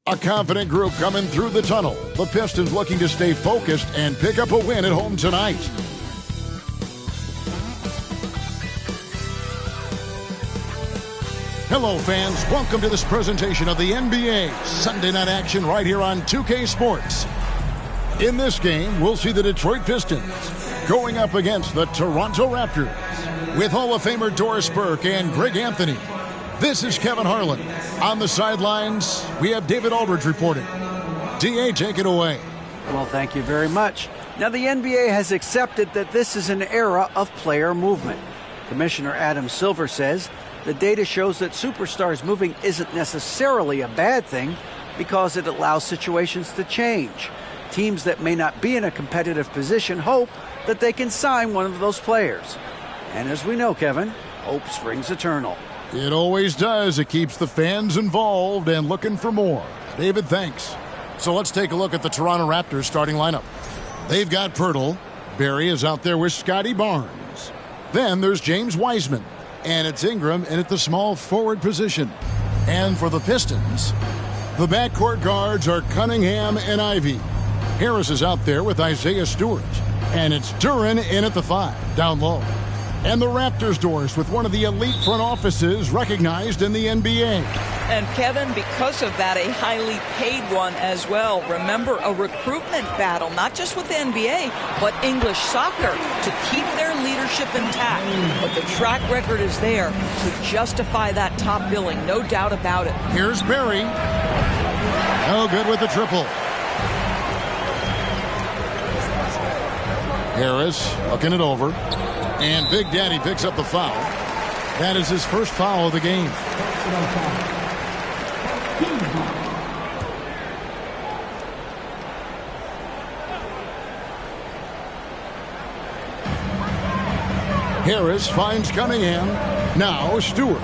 A confident group coming through the tunnel. The Pistons looking to stay focused and pick up a win at home tonight. Hello, fans. Welcome to this presentation of the NBA Sunday Night Action right here on 2K Sports. In this game, we'll see the Detroit Pistons going up against the Toronto Raptors with Hall of Famer Doris Burke and Greg Anthony. This is Kevin Harlan. On the sidelines, we have David Aldridge reporting. D.A., take it away. Well, thank you very much. Now, the NBA has accepted that this is an era of player movement. Commissioner Adam Silver says the data shows that superstars moving isn't necessarily a bad thing because it allows situations to change. Teams that may not be in a competitive position hope that they can sign one of those players. And as we know, Kevin, hope springs eternal. It always does. It keeps the fans involved and looking for more. David, thanks. So let's take a look at the Toronto Raptors starting lineup. They've got Pirtle. Barry is out there with Scotty Barnes. Then there's James Wiseman. And it's Ingram in at the small forward position. And for the Pistons, the backcourt guards are Cunningham and Ivy. Harris is out there with Isaiah Stewart. And it's Duren in at the 5, down low. And the Raptors doors with one of the elite front offices recognized in the NBA. And Kevin, because of that, a highly paid one as well. Remember, a recruitment battle, not just with the NBA, but English soccer to keep their leadership intact. But the track record is there to justify that top billing, no doubt about it. Here's Barry. No good with the triple. Harris looking it over. And Big Daddy picks up the foul. That is his first foul of the game. Harris finds Cunningham. Now Stewart.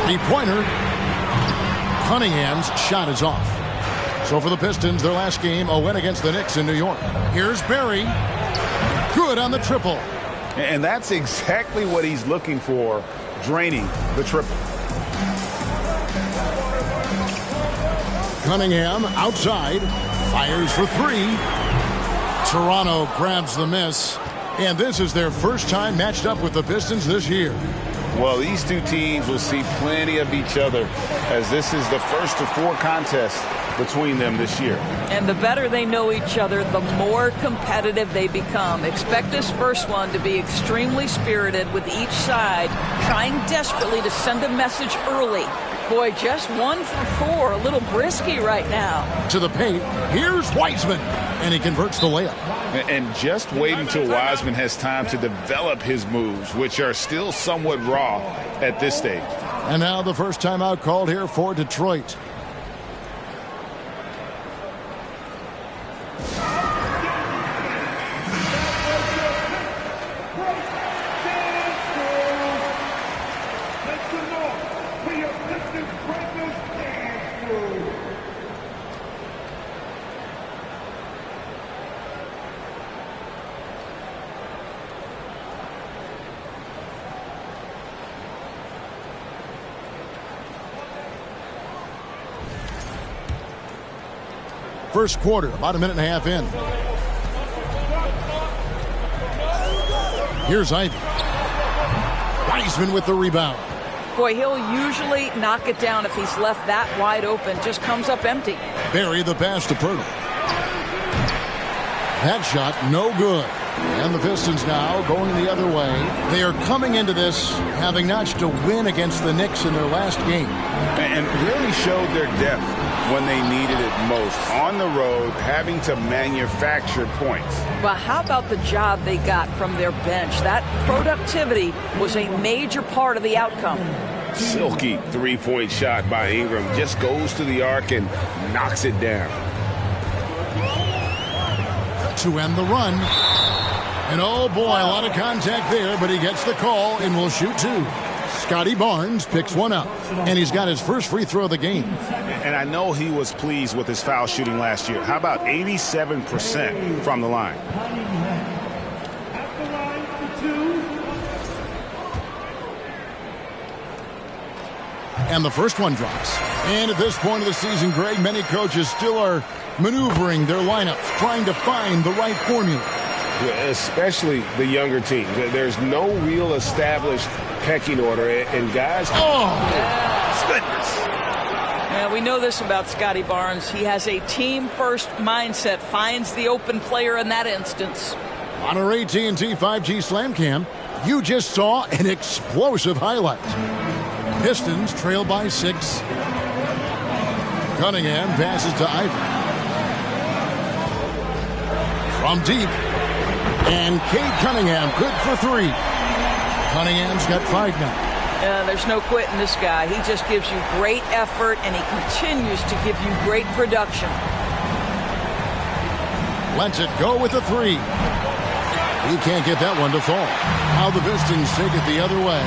Three-pointer. Cunningham's shot is off. So for the Pistons, their last game, a win against the Knicks in New York. Here's Barry. Good on the triple. And that's exactly what he's looking for, draining the triple. Cunningham outside, fires for 3. Toronto grabs the miss, and this is their first time matched up with the Pistons this year. Well, these two teams will see plenty of each other as this is the first of 4 contests between them this year. And the better they know each other, the more competitive they become. Expect this first one to be extremely spirited with each side trying desperately to send a message early. Boy, just 1 for 4, a little brisky right now. To the paint, here's Wiseman, and he converts the layup. And just wait until Wiseman has time to develop his moves, which are still somewhat raw at this stage. And now the first timeout called here for Detroit. First quarter, about a minute and a half in. Here's Ivy. Wiseman with the rebound. Boy, he'll usually knock it down if he's left that wide open. Just comes up empty. Barry the pass to Pirtle. That shot, no good. And the Pistons now going the other way. They are coming into this having notched a win against the Knicks in their last game. And really showed their depth when they needed it most. On the road, having to manufacture points. But how about the job they got from their bench? That productivity was a major part of the outcome. Silky three-point shot by Ingram. Just goes to the arc and knocks it down. To end the run. And oh boy, a lot of contact there, but he gets the call and will shoot 2. Scotty Barnes picks one up, and he's got his first free throw of the game. And I know he was pleased with his foul shooting last year. How about 87% from the line? And the first one drops. And at this point of the season, Greg, many coaches still are maneuvering their lineups, trying to find the right formula. Yeah, especially the younger teams. There's no real established pecking order. And guys... goodness. Yeah, we know this about Scotty Barnes. He has a team-first mindset, finds the open player in that instance. On our AT&T 5G Slam Cam, you just saw an explosive highlight. Pistons trail by 6. Cunningham passes to Ivan. From deep. And Cade Cunningham good for 3. Cunningham's got 5 now. There's no quitting this guy. He just gives you great effort, and he continues to give you great production. Lets it go with the 3. He can't get that one to fall. Now the Pistons take it the other way.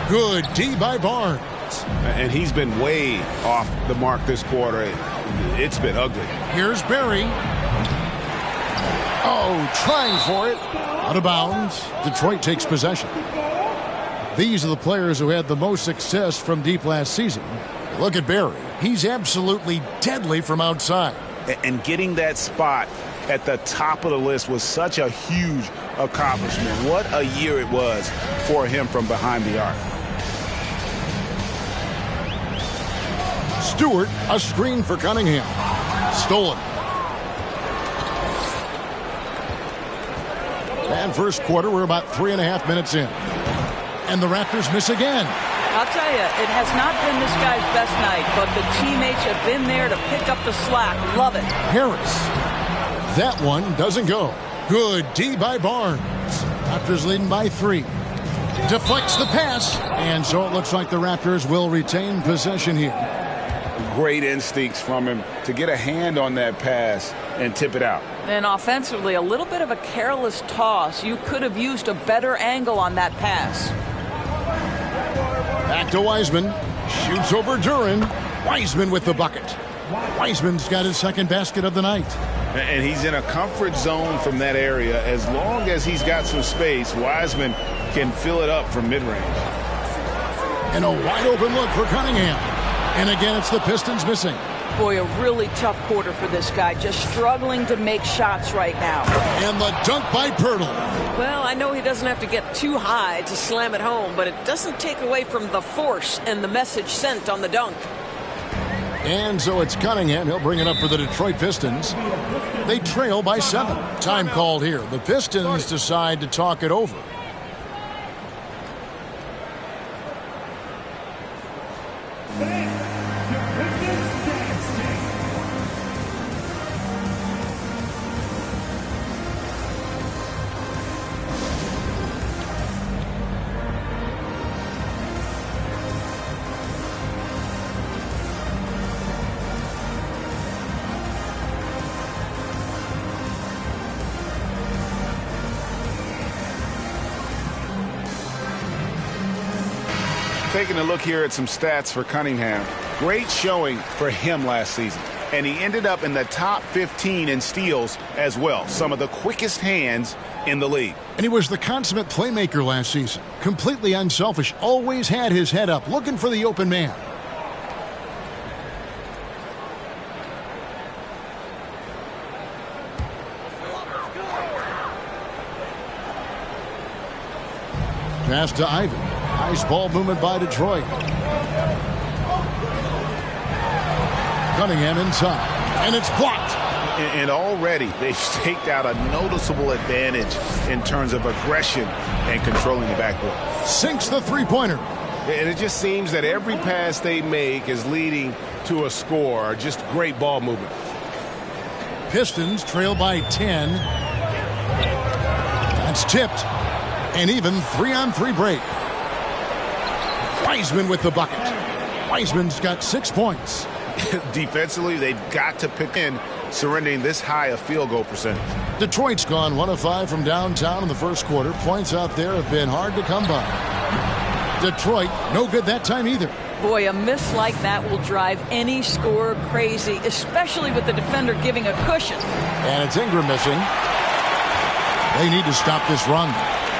Good D by Barnes. And he's been way off the mark this quarter. It's been ugly. Here's Barry. Oh, trying for it. Out of bounds. Detroit takes possession. These are the players who had the most success from deep last season. Look at Barry. He's absolutely deadly from outside. And getting that spot at the top of the list was such a huge accomplishment. What a year it was for him from behind the arc. Stewart, a screen for Cunningham. Stolen. And first quarter, we're about 3.5 minutes in. And the Raptors miss again. I'll tell you, it has not been this guy's best night, but the teammates have been there to pick up the slack. Love it. Harris. That one doesn't go. Good D by Barnes. Raptors leading by 3. Deflects the pass. And so it looks like the Raptors will retain possession here. Great instincts from him to get a hand on that pass and tip it out. And offensively, a little bit of a careless toss. You could have used a better angle on that pass. Back to Wiseman. Shoots over Duran. Wiseman with the bucket. Wiseman's got his second basket of the night. And he's in a comfort zone from that area. As long as he's got some space, Wiseman can fill it up from mid-range. And a wide open look for Cunningham. And again, it's the Pistons missing. Boy, a really tough quarter for this guy. Just struggling to make shots right now. And the dunk by Pirtle. Well, I know he doesn't have to get too high to slam it home, but it doesn't take away from the force and the message sent on the dunk. And so it's Cunningham. He'll bring it up for the Detroit Pistons. They trail by 7. Time called here. The Pistons decide to talk it over. Taking a look here at some stats for Cunningham. Great showing for him last season. And he ended up in the top 15 in steals as well. Some of the quickest hands in the league. And he was the consummate playmaker last season. Completely unselfish. Always had his head up, looking for the open man. Pass to Ivan. Nice ball movement by Detroit. Cunningham inside. And it's blocked. And already they've staked out a noticeable advantage in terms of aggression and controlling the backboard. Sinks the three-pointer. And it just seems that every pass they make is leading to a score. Just great ball movement. Pistons trail by 10. That's tipped. And even 3-on-3 break. Wiseman with the bucket. Wiseman's got 6 points. Defensively, they've got to pick in, surrendering this high a field goal percentage. Detroit's gone 1 of 5 from downtown in the first quarter. Points out there have been hard to come by. Detroit, no good that time either. Boy, a miss like that will drive any scorer crazy, especially with the defender giving a cushion. And it's Ingram missing. They need to stop this run.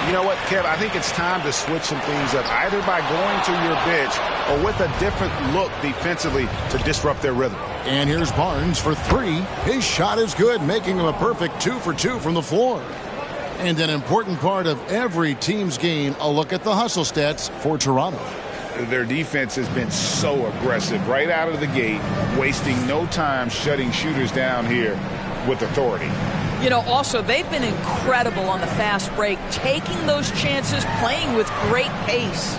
You know what, Kev? I think it's time to switch some things up, either by going to your bench or with a different look defensively to disrupt their rhythm. And here's Barnes for three. His shot is good, making him a perfect 2 for 2 from the floor. And an important part of every team's game, a look at the hustle stats for Toronto. Their defense has been so aggressive right out of the gate, wasting no time shutting shooters down here with authority. You know, also, they've been incredible on the fast break, taking those chances, playing with great pace.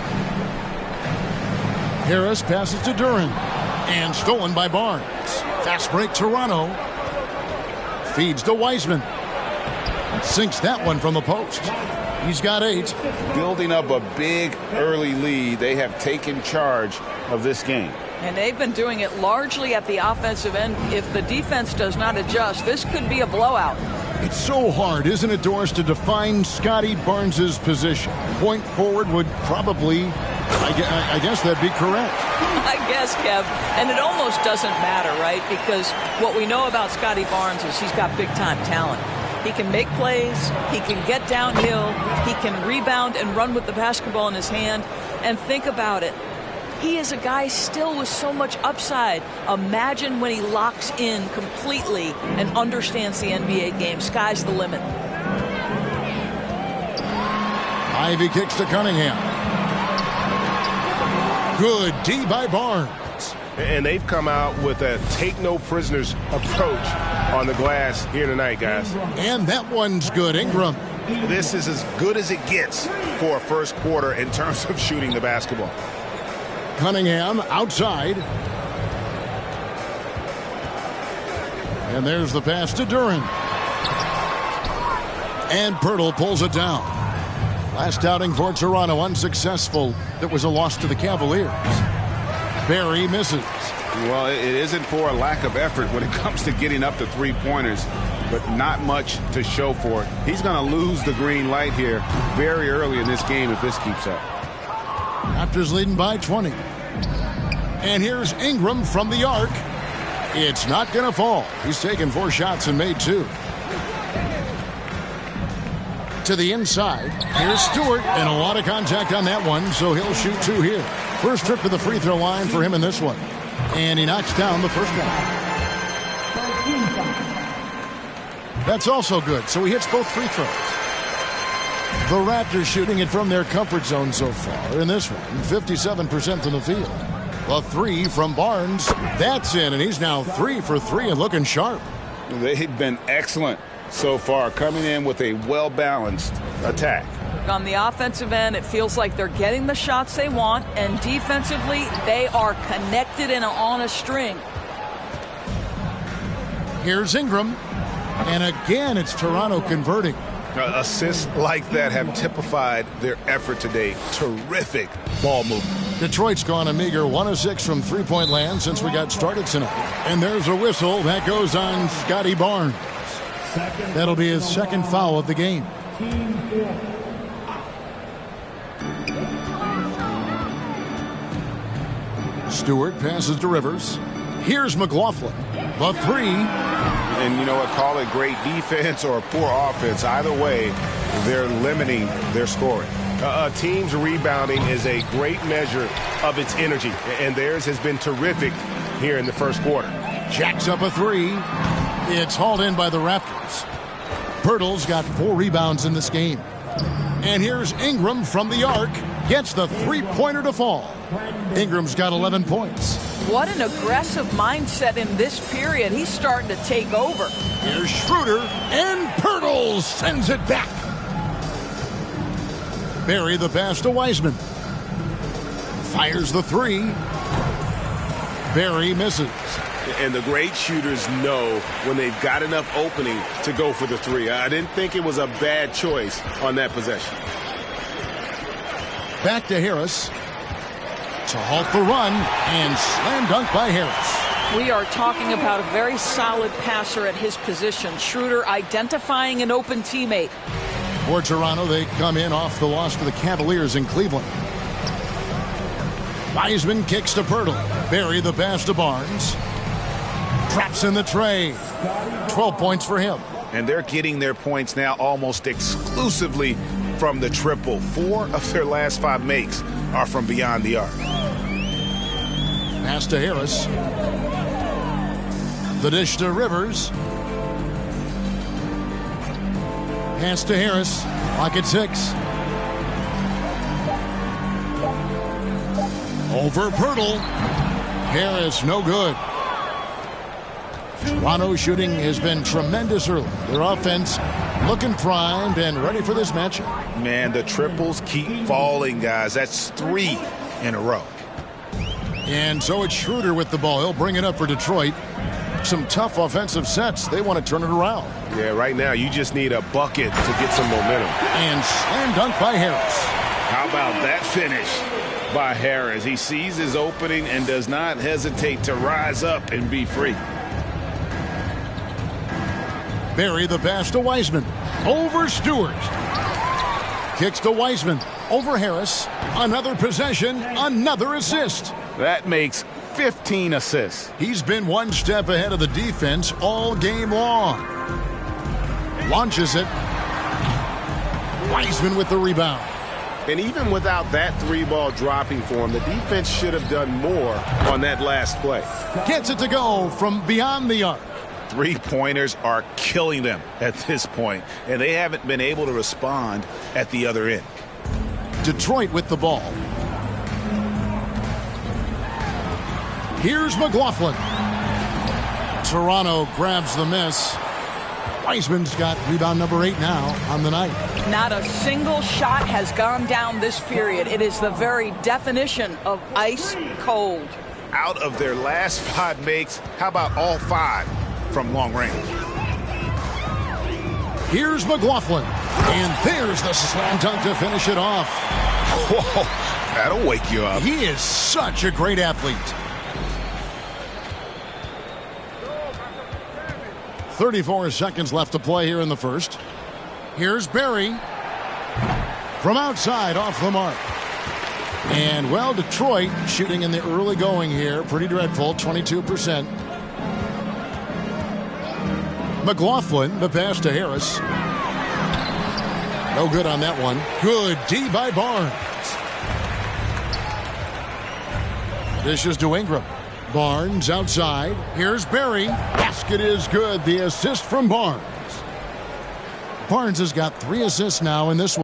Harris passes to Duran, and stolen by Barnes. Fast break Toronto. Feeds to Wiseman. Sinks that one from the post. He's got 8. Building up a big early lead, they have taken charge of this game. And they've been doing it largely at the offensive end. If the defense does not adjust, this could be a blowout. It's so hard, isn't it, Doris, to define Scotty Barnes' position? Point forward would probably, I guess that'd be correct. I guess, Kev. And it almost doesn't matter, right? Because what we know about Scotty Barnes is he's got big-time talent. He can make plays, he can get downhill, he can rebound and run with the basketball in his hand. And think about it. He is a guy still with so much upside. Imagine when he locks in completely and understands the NBA game. Sky's the limit. Ivy kicks to Cunningham. Good D by Barnes. And they've come out with a take-no-prisoners approach on the glass here tonight, guys. And that one's good. Ingram. This is as good as it gets for a first quarter in terms of shooting the basketball. Cunningham outside. And there's the pass to Duran. And Pirtle pulls it down. Last outing for Toronto unsuccessful. That was a loss to the Cavaliers. Barry misses. Well, it isn't for a lack of effort when it comes to getting up to three-pointers, but not much to show for it. He's going to lose the green light here very early in this game if this keeps up. Raptors leading by 20. And here's Ingram from the arc. It's not going to fall. He's taken 4 shots and made 2. To the inside. Here's Stewart, and a lot of contact on that one, so he'll shoot 2 here. First trip to the free throw line for him in this one. And he knocks down the first one. That's also good, so he hits both free throws. The Raptors shooting it from their comfort zone so far in this one. 57% from the field. The 3 from Barnes. That's in, and he's now 3 for 3 and looking sharp. They've been excellent so far, coming in with a well-balanced attack. On the offensive end, it feels like they're getting the shots they want, and defensively, they are connected and on a string. Here's Ingram. And again, it's Toronto converting. Assists like that have typified their effort today. Terrific ball movement. Detroit's gone a meager 1 of 6 from three-point land since we got started tonight. And there's a whistle that goes on Scotty Barnes. That'll be his second foul of the game. Stewart passes to Rivers. Here's McLaughlin. The 3. And you know what? Call it great defense or poor offense. Either way, they're limiting their scoring. A team's rebounding is a great measure of its energy, and theirs has been terrific here in the first quarter. Jacks up a 3. It's hauled in by the Raptors. Pirtle's got 4 rebounds in this game. And here's Ingram from the arc. Gets the three-pointer to fall. Ingram's got 11 points. What an aggressive mindset in this period. He's starting to take over. Here's Schroeder, and Pirtle sends it back. Barry the pass to Wiseman. Fires the 3. Barry misses. And the great shooters know when they've got enough opening to go for the 3. I didn't think it was a bad choice on that possession. Back to Harris. To halt the run, and slam dunk by Harris. We are talking about a very solid passer at his position. Schroeder identifying an open teammate. For Toronto, they come in off the loss to the Cavaliers in Cleveland. Wiseman kicks to Pirtle. Barry the pass to Barnes. Traps in the tray. 12 points for him. And they're getting their points now almost exclusively from the triple. 4 of their last 5 makes are from beyond the arc. Pass to Harris. The dish to Rivers. Pass to Harris. Clock at 6. Over Pirtle. Harris, no good. Toronto shooting has been tremendous early. Their offense looking primed and ready for this matchup. Man, the triples keep falling, guys. That's 3 in a row. And so it's Schroeder with the ball. He'll bring it up for Detroit. Some tough offensive sets. They want to turn it around. Yeah, right now you just need a bucket to get some momentum. And slam dunk by Harris. How about that finish by Harris? He sees his opening and does not hesitate to rise up and be free. Barry the pass to Wiseman. Over Stewart. Kicks to Wiseman. Over Harris. Another possession. Another assist. That makes 15 assists. He's been one step ahead of the defense all game long. Launches it. Wiseman with the rebound. And even without that 3-ball dropping for him, the defense should have done more on that last play. Gets it to go from beyond the arc. 3-pointers are killing them at this point, and they haven't been able to respond at the other end. Detroit with the ball. Here's McLaughlin. Toronto grabs the miss. Wiseman's got rebound number 8 now on the night. Not a single shot has gone down this period. It is the very definition of ice cold. Out of their last 5 makes, how about all 5 from long range? Here's McLaughlin. And there's the slam dunk to finish it off. Whoa, that'll wake you up. He is such a great athlete. 34 seconds left to play here in the first. Here's Barry. From outside, off the mark. And, well, Detroit shooting in the early going here. Pretty dreadful, 22%. McLaughlin, the pass to Harris. No good on that one. Good D by Barnes. This is to Ingram. Barnes outside. Here's Barry. Basket is good. The assist from Barnes. Barnes has got 3 assists now in this one.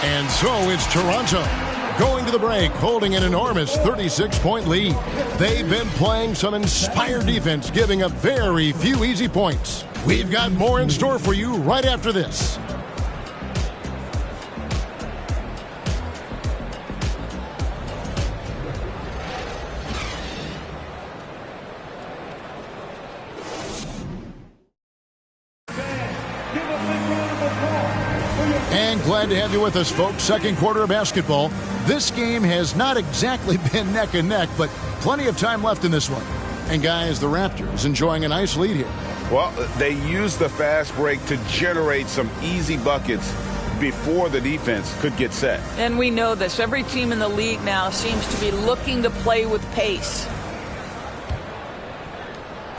And so it's Toronto going to the break, holding an enormous 36-point lead. They've been playing some inspired defense, giving up very few easy points. We've got more in store for you right after this. And glad to have you with us, folks. Second quarter of basketball. This game has not exactly been neck and neck, but plenty of time left in this one. And guys, the Raptors enjoying a nice lead here. Well, they used the fast break to generate some easy buckets before the defense could get set. And we know this. Every team in the league now seems to be looking to play with pace.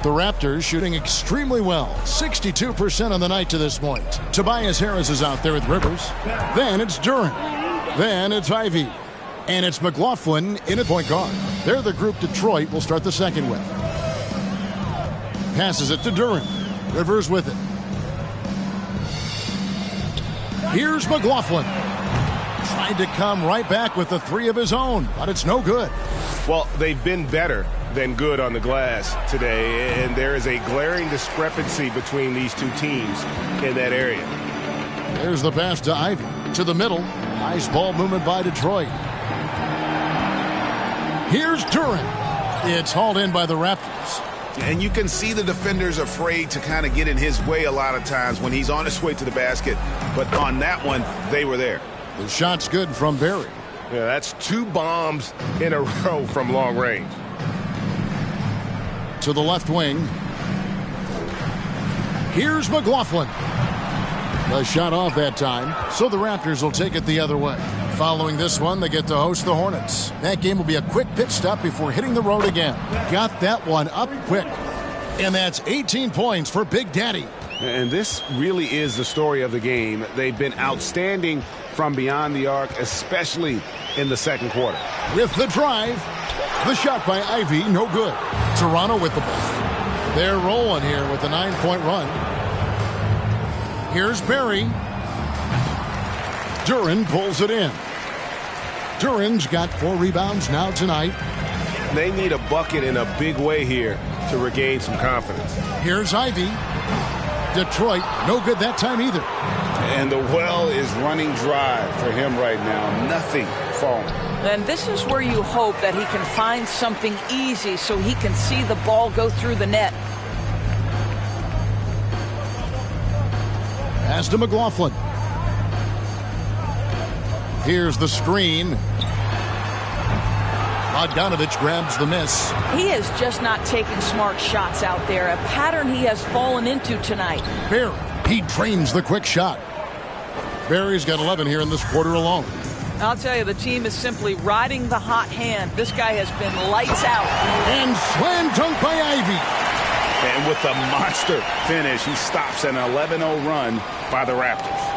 The Raptors shooting extremely well. 62% on the night to this point. Tobias Harris is out there with Rivers. Then it's Durant. Then it's Ivy. And it's McLaughlin in at point guard. They're the group Detroit will start the second with. Passes it to Duren. Rivers with it. Here's McLaughlin. Tried to come right back with the three of his own, but it's no good. Well, they've been better than good on the glass today, and there is a glaring discrepancy between these two teams in that area. There's the pass to Ivy. To the middle. Nice ball movement by Detroit. Here's Duren. It's hauled in by the Raptors. And you can see the defenders afraid to kind of get in his way a lot of times when he's on his way to the basket. But on that one, they were there. The shot's good from Barry. Yeah, that's 2 bombs in a row from long range. To the left wing. Here's McLaughlin. The shot off that time, so the Raptors will take it the other way. Following this one, they get to host the Hornets. That game will be a quick pit stop before hitting the road again. Got that one up quick. And that's 18 points for Big Daddy. And this really is the story of the game. They've been outstanding from beyond the arc, especially in the second quarter. With the drive, the shot by Ivy, no good. Toronto with the ball. They're rolling here with a 9-point run. Here's Barry. Duren pulls it in. Duren's got 4 rebounds now tonight. They need a bucket in a big way here to regain some confidence. Here's Ivy. Detroit, no good that time either. And the well is running dry for him right now. Nothing falling. And this is where you hope that he can find something easy so he can see the ball go through the net. Pass to McLaughlin. Here's the screen. Bogdanovich grabs the miss. He is just not taking smart shots out there, a pattern he has fallen into tonight. Barry, he drains the quick shot. Barry's got 11 here in this quarter alone. I'll tell you, the team is simply riding the hot hand. This guy has been lights out. And slam dunk by Ivy. And with the monster finish, he stops an 11-0 run by the Raptors.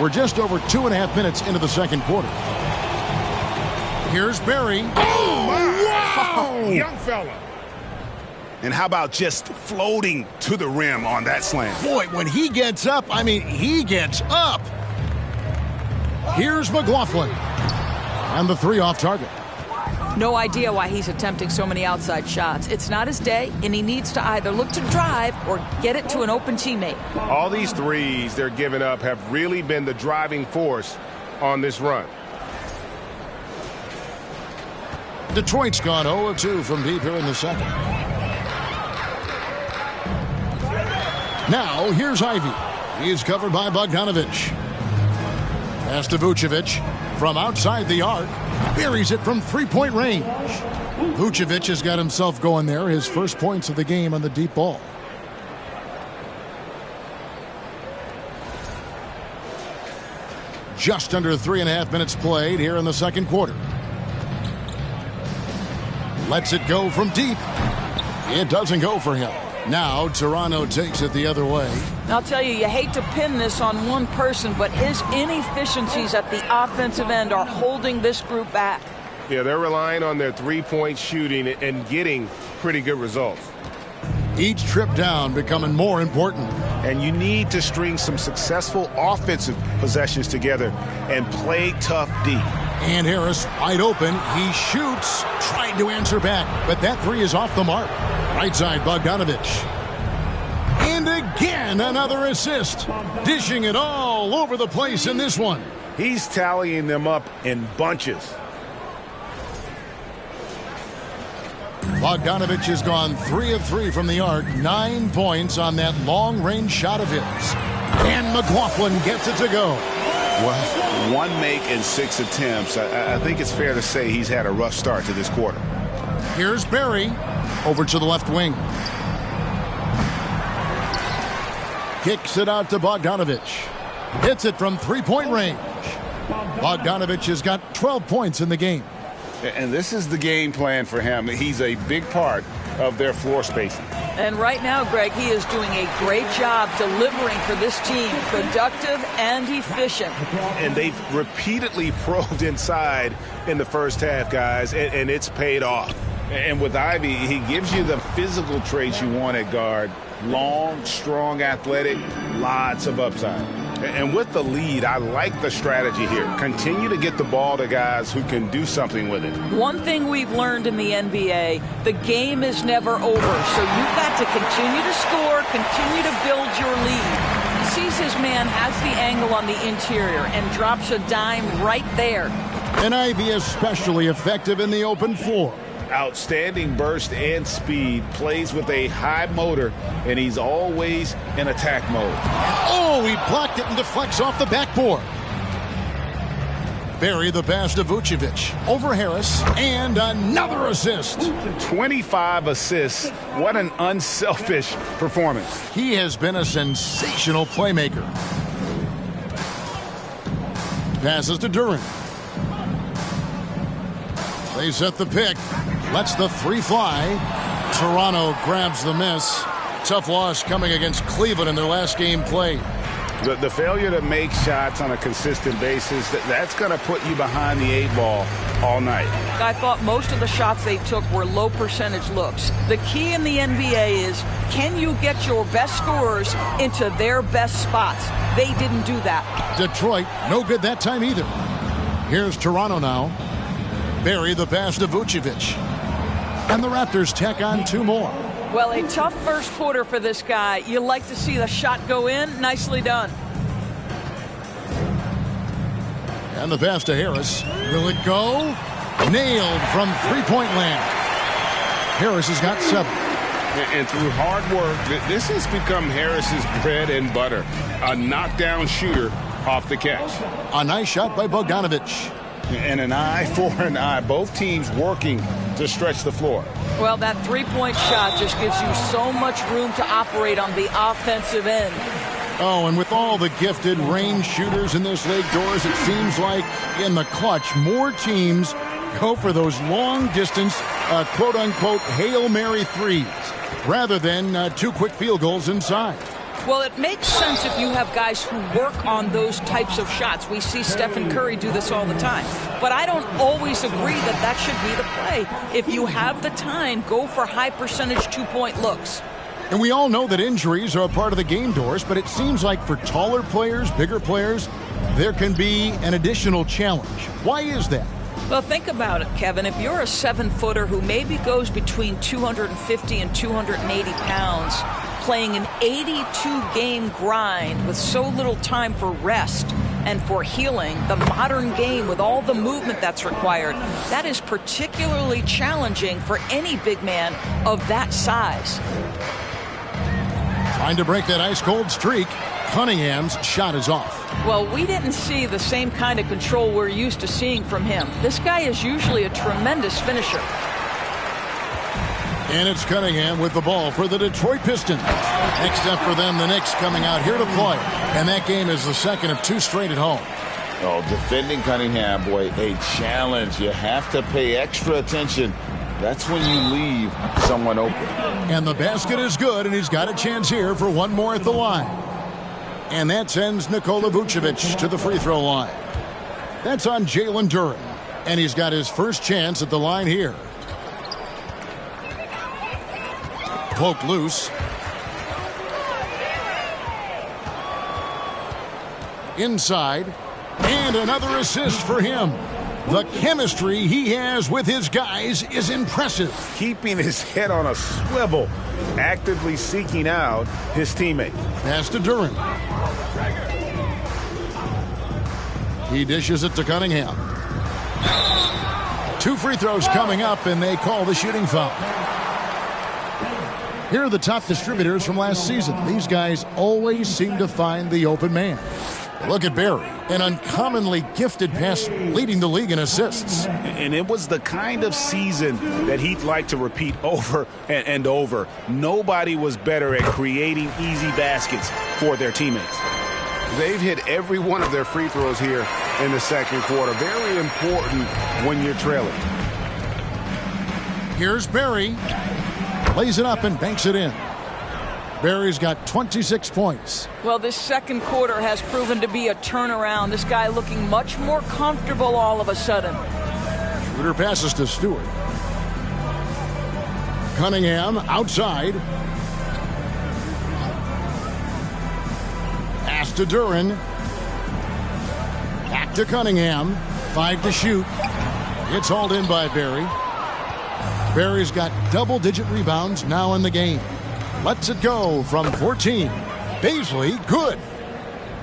We're just over 2.5 minutes into the second quarter. Here's Barry. Oh, wow! Young fella. And how about just floating to the rim on that slam? Boy, when he gets up, I mean, he gets up. Here's McLaughlin. And the 3 off target. No idea why he's attempting so many outside shots. It's not his day, and he needs to either look to drive or get it to an open teammate. All these threes they're giving up have really been the driving force on this run. Detroit's gone 0-2 from deep here in the second. Now, here's Ivy. He's covered by Bogdanovich. Pass to Vucevic from outside the arc. Buries it from 3-point range. Vucevic has got himself going there. His first points of the game on the deep ball. Just under 3.5 minutes played here in the second quarter. Lets it go from deep. It doesn't go for him. Now Toronto takes it the other way. I'll tell you, you hate to pin this on one person, but his inefficiencies at the offensive end are holding this group back. Yeah, they're relying on their 3-point shooting and getting pretty good results. Each trip down becoming more important. And you need to string some successful offensive possessions together and play tough D. And Harris wide open. He shoots. Tried to answer back, but that 3 is off the mark. Right side, Bogdanovich. And again, another assist. Dishing it all over the place in this one. He's tallying them up in bunches. Bogdanovich has gone 3 of 3 from the arc. 9 points on that long-range shot of his. And McLaughlin gets it to go. Well, 1 make in 6 attempts. I think it's fair to say he's had a rough start to this quarter. Here's Barry. Over to the left wing. Kicks it out to Bogdanovich. Hits it from 3-point range. Bogdanovich has got 12 points in the game. And this is the game plan for him. He's a big part of their floor spacing. And right now, Greg, he is doing a great job delivering for this team, productive and efficient. And they've repeatedly probed inside in the first half, guys, and it's paid off. And with Ivy, he gives you the physical traits you want at guard. Long, strong, athletic, lots of upside. And with the lead, I like the strategy here. Continue to get the ball to guys who can do something with it. One thing we've learned in the NBA, the game is never over. So you've got to continue to score, continue to build your lead. Sees his man, has the angle on the interior, and drops a dime right there. And Ivy especially effective in the open floor. Outstanding burst and speed, plays with a high motor, and he's always in attack mode. Oh, he blocked it and deflects off the backboard. Barry the pass to Vucevic. Over Harris, and another assist. 25 assists. What an unselfish performance. He has been a sensational playmaker. Passes to Duran. They set the pick. Lets the three fly. Toronto grabs the miss. Tough loss coming against Cleveland in their last game played. The failure to make shots on a consistent basis, that's going to put you behind the 8 ball all night. I thought most of the shots they took were low percentage looks. The key in the NBA is, can you get your best scorers into their best spots? They didn't do that. Detroit, no good that time either. Here's Toronto now. Barry the pass to Vucevic. And the Raptors tack on 2 more. Well, a tough first quarter for this guy. You like to see the shot go in. Nicely done. And the pass to Harris. Will it go? Nailed from three-point land. Harris has got 7. And through hard work, this has become Harris's bread and butter. A knockdown shooter off the catch. A nice shot by Bogdanovic. And an eye for an eye. Both teams working to stretch the floor. Well, that three-point shot just gives you so much room to operate on the offensive end. Oh, and with all the gifted range shooters in this league, Doris, it seems like in the clutch, more teams go for those long-distance, quote-unquote, Hail Mary threes, rather than 2 quick field goals inside. Well, it makes sense if you have guys who work on those types of shots. We see Stephen Curry do this all the time. But I don't always agree that that should be the play. If you have the time, go for high-percentage 2-point looks. And we all know that injuries are a part of the game, Doris, but it seems like for taller players, bigger players, there can be an additional challenge. Why is that? Well, think about it, Kevin. If you're a 7-footer who maybe goes between 250 and 280 pounds, playing an 82-game grind with so little time for rest and for healing, the modern game with all the movement that's required, that is particularly challenging for any big man of that size. Trying to break that ice-cold streak. Cunningham's shot is off. Well, we didn't see the same kind of control we're used to seeing from him. This guy is usually a tremendous finisher. And it's Cunningham with the ball for the Detroit Pistons. Next up for them, the Knicks coming out here to play. And that game is the second of 2 straight at home. Oh, defending Cunningham, boy, a challenge. You have to pay extra attention. That's when you leave someone open. And the basket is good, and he's got a chance here for 1 more at the line. And that sends Nikola Vucevic to the free throw line. That's on Jalen Duran. And he's got his first chance at the line here. Poked loose. Inside. And another assist for him. The chemistry he has with his guys is impressive. Keeping his head on a swivel, actively seeking out his teammate. Pass to Duran. He dishes it to Cunningham. 2 free throws coming up, and they call the shooting foul. Here are the top distributors from last season. These guys always seem to find the open man. Look at Barry, an uncommonly gifted passer, leading the league in assists. And it was the kind of season that he'd like to repeat over and over. Nobody was better at creating easy baskets for their teammates. They've hit every one of their free throws here in the second quarter. Very important when you're trailing. Here's Barry. Lays it up and banks it in. Barry's got 26 points. Well, this second quarter has proven to be a turnaround. This guy looking much more comfortable all of a sudden. Schroeder passes to Stewart. Cunningham outside. Pass to Duren. Back to Cunningham. 5 to shoot. It's hauled in by Barry. Barry's got double-digit rebounds now in the game. Lets it go from 14. Baisley, good.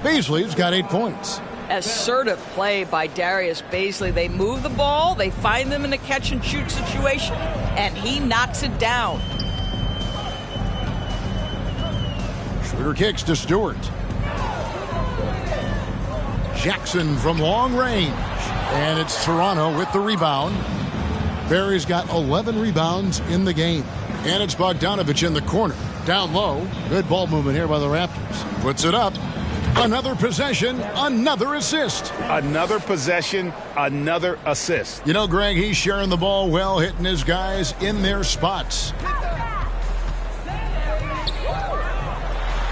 Baisley's got 8 points. Assertive play by Darius Baisley. They move the ball, they find them in a catch-and-shoot situation, and he knocks it down. Schroeder kicks to Stewart. Jackson from long range. And it's Toronto with the rebound. Barry's got 11 rebounds in the game. And it's Bogdanovich in the corner. Down low. Good ball movement here by the Raptors. Puts it up. Another possession, another assist. Another possession, another assist. You know, Greg, he's sharing the ball well, hitting his guys in their spots.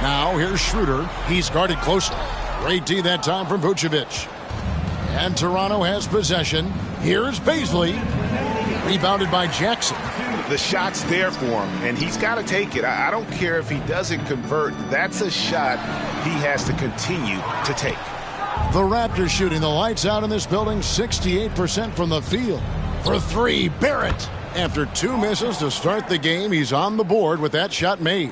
Now, here's Schroeder. He's guarded closely. Great D that time from Vucevic. And Toronto has possession. Here's Baisley. Rebounded by Jackson. The shot's there for him, and he's got to take it. I don't care if he doesn't convert. That's a shot he has to continue to take. The Raptors shooting the lights out in this building, 68% from the field. For 3, Barrett. After 2 misses to start the game, he's on the board with that shot made.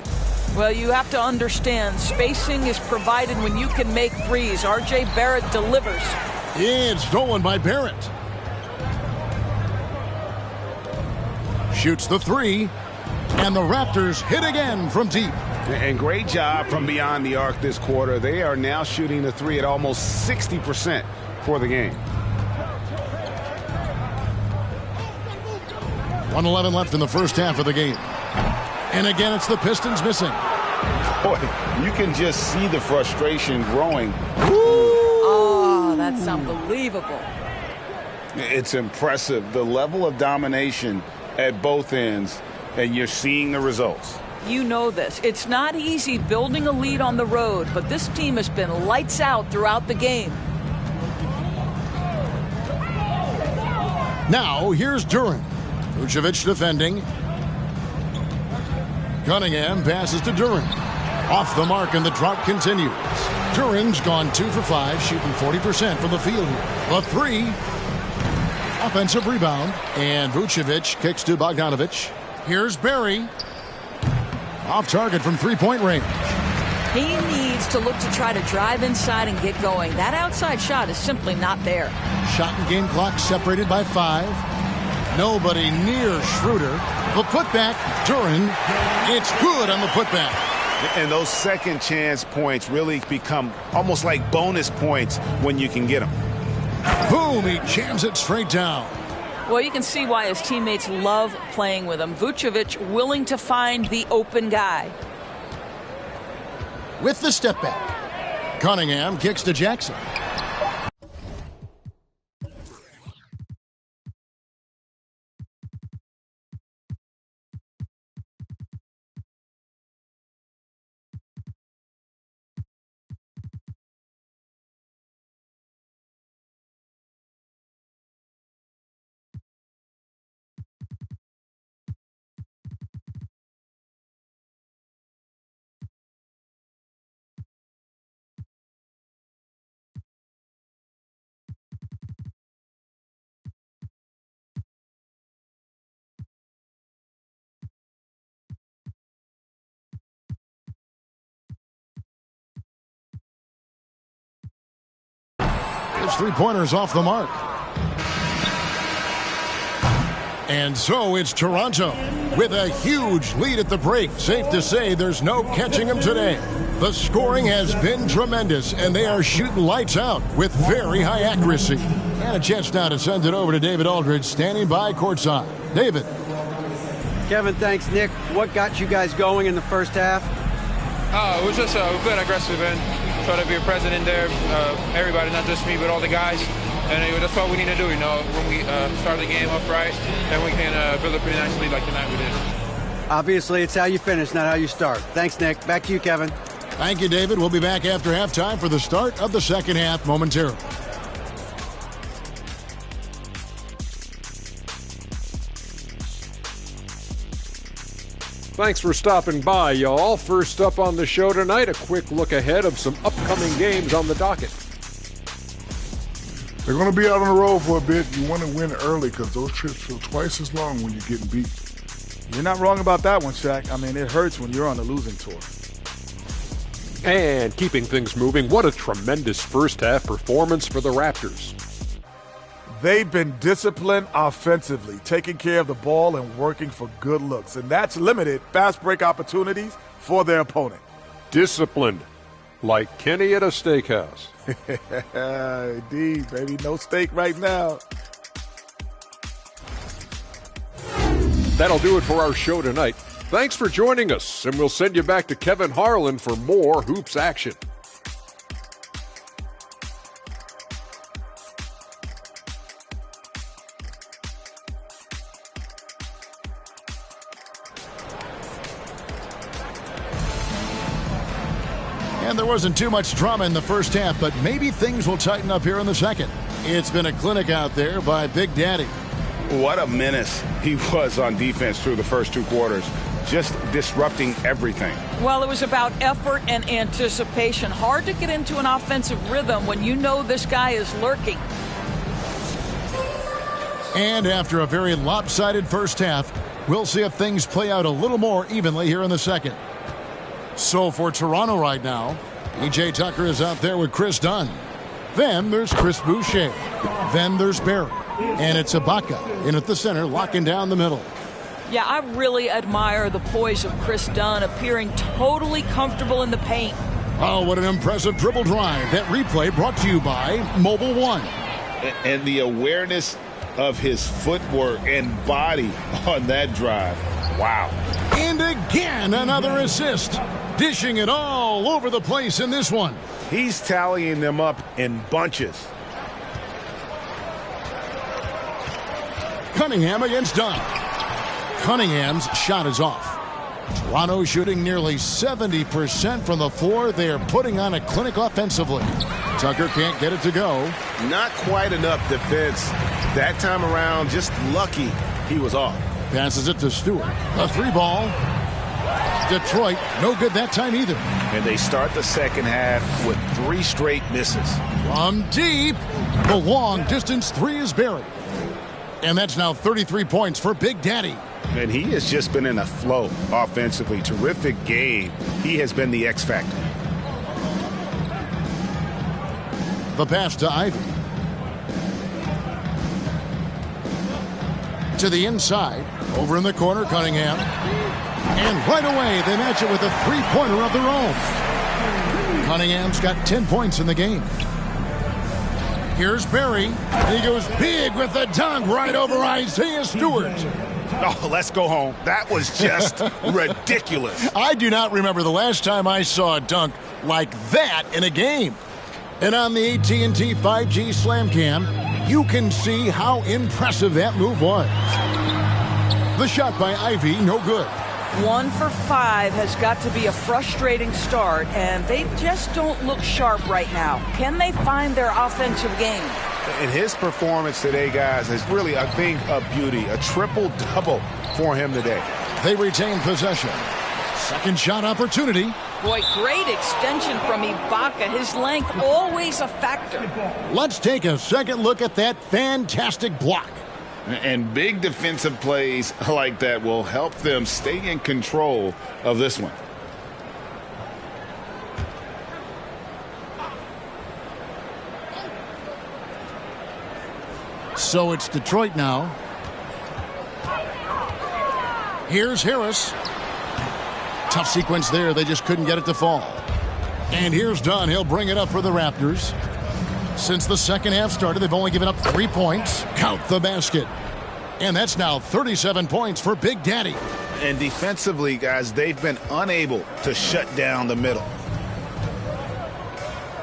Well, you have to understand, spacing is provided when you can make threes. R.J. Barrett delivers. It's stolen by Barrett. Shoots the 3, and the Raptors hit again from deep. And great job from beyond the arc this quarter. They are now shooting the 3 at almost 60% for the game. 1:11 left in the first half of the game. And again, it's the Pistons missing. Boy, you can just see the frustration growing. Oh, that's unbelievable. It's impressive, the level of domination at both ends, and you're seeing the results. You know this. It's not easy building a lead on the road, but this team has been lights out throughout the game. Now, here's Duren. Vucevic defending. Cunningham passes to Duren. Off the mark, and the drought continues. Duren's gone 2 for 5, shooting 40% from the field here. The 3. Offensive rebound. And Vucevic kicks to Bogdanovich. Here's Barry. Off target from 3-point range. He needs to look to try to drive inside and get going. That outside shot is simply not there. Shot and game clock separated by 5. Nobody near Schroeder. The putback, Duren. It's good on the putback. And those second chance points really become almost like bonus points when you can get them. Boom, he jams it straight down. Well, you can see why his teammates love playing with him. Vucevic willing to find the open guy. With the step back. Cunningham kicks to Jackson. His 3-pointers off the mark. And so it's Toronto with a huge lead at the break. Safe to say there's no catching them today. The scoring has been tremendous, and they are shooting lights out with very high accuracy. And a chance now to send it over to David Aldridge, standing by courtside. David. Kevin, thanks, Nick. What got you guys going in the first half? It was just we've been aggressive and try to be present in there. Everybody, not just me, but all the guys. And that's what we need to do, you know. When we start the game up right, then we can build a pretty nice lead like tonight we did. Obviously, it's how you finish, not how you start. Thanks, Nick. Back to you, Kevin. Thank you, David. We'll be back after halftime for the start of the second half momentarily. Thanks for stopping by, y'all. First up on the show tonight, a quick look ahead of some upcoming games on the docket. They're going to be out on the road for a bit. You want to win early because those trips feel twice as long when you're getting beat. You're not wrong about that one, Shaq. I mean, it hurts when you're on the losing tour. And keeping things moving, what a tremendous first-half performance for the Raptors. They've been disciplined offensively, taking care of the ball and working for good looks. And that's limited fast break opportunities for their opponent. Disciplined, like Kenny at a steakhouse. Indeed, baby. No steak right now. That'll do it for our show tonight. Thanks for joining us, and we'll send you back to Kevin Harlan for more Hoops action. And there wasn't too much drama in the first half, but maybe things will tighten up here in the second. It's been a clinic out there by Big Daddy. What a menace he was on defense through the first two quarters, just disrupting everything. Well, it was about effort and anticipation. Hard to get into an offensive rhythm when you know this guy is lurking. And after a very lopsided first half, we'll see if things play out a little more evenly here in the second. So for Toronto right now, P.J. Tucker is out there with Chris Dunn. Then there's Chris Boucher. Then there's Barry. And it's Ibaka in at the center, locking down the middle. Yeah, I really admire the poise of Chris Dunn, appearing totally comfortable in the paint. Oh, what an impressive dribble drive. That replay brought to you by Mobile One. And the awareness of his footwork and body on that drive. Wow. And again, another assist. Dishing it all over the place in this one. He's tallying them up in bunches. Cunningham against Dunn. Cunningham's shot is off. Toronto shooting nearly 70% from the floor. They're putting on a clinic offensively. Tucker can't get it to go. Not quite enough defense. That time around, just lucky he was off. Passes it to Stewart. A three ball. Detroit, no good that time either. And they start the second half with 3 straight misses. From deep, the long distance three is buried. And that's now 33 points for Big Daddy. And he has just been in a flow offensively. Terrific game. He has been the X factor. The pass to Ivy. To the inside. Over in the corner, Cunningham. And right away, they match it with a three-pointer of their own. Cunningham's got 10 points in the game. Here's Barry. He goes big with the dunk right over Isaiah Stewart. Oh, let's go home. That was just ridiculous. I do not remember the last time I saw a dunk like that in a game. And on the AT&T 5G Slam Cam, you can see how impressive that move was. The shot by Ivy, no good. 1 for 5 has got to be a frustrating start, and they just don't look sharp right now. Can they find their offensive game? And his performance today, guys, is really a thing of beauty. A triple-double for him today. They retain possession. Second shot opportunity. Boy, great extension from Ibaka. His length always a factor. Let's take a second look at that fantastic block. And big defensive plays like that will help them stay in control of this one. So it's Detroit now. Here's Harris. Tough sequence there. They just couldn't get it to fall. And here's Dunn. He'll bring it up for the Raptors. Since the second half started, they've only given up 3 points. Count the basket. And that's now 37 points for Big Daddy. And defensively, guys, they've been unable to shut down the middle.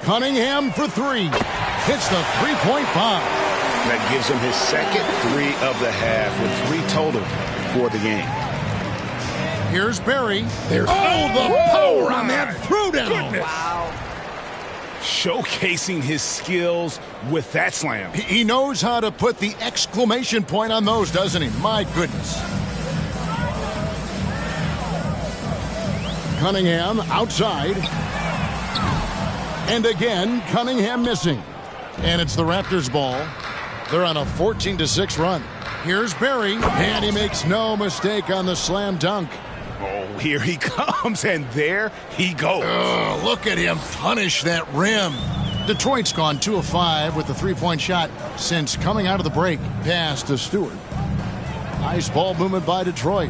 Cunningham for 3. Hits the three-point bomb. That gives him his second 3 of the half with 3 total for the game. Here's Barry. The power on that throwdown. Wow. Showcasing his skills with that slam. He knows how to put the exclamation point on those, doesn't he? My goodness. Cunningham outside. And again, Cunningham missing. And it's the Raptors' ball. They're on a 14-6 run. Here's Barry, and he makes no mistake on the slam dunk. Oh, here he comes, and there he goes. Look at him punish that rim. Detroit's gone 2 of 5 with the three-point shot since coming out of the break. Pass to Stewart. Nice ball movement by Detroit.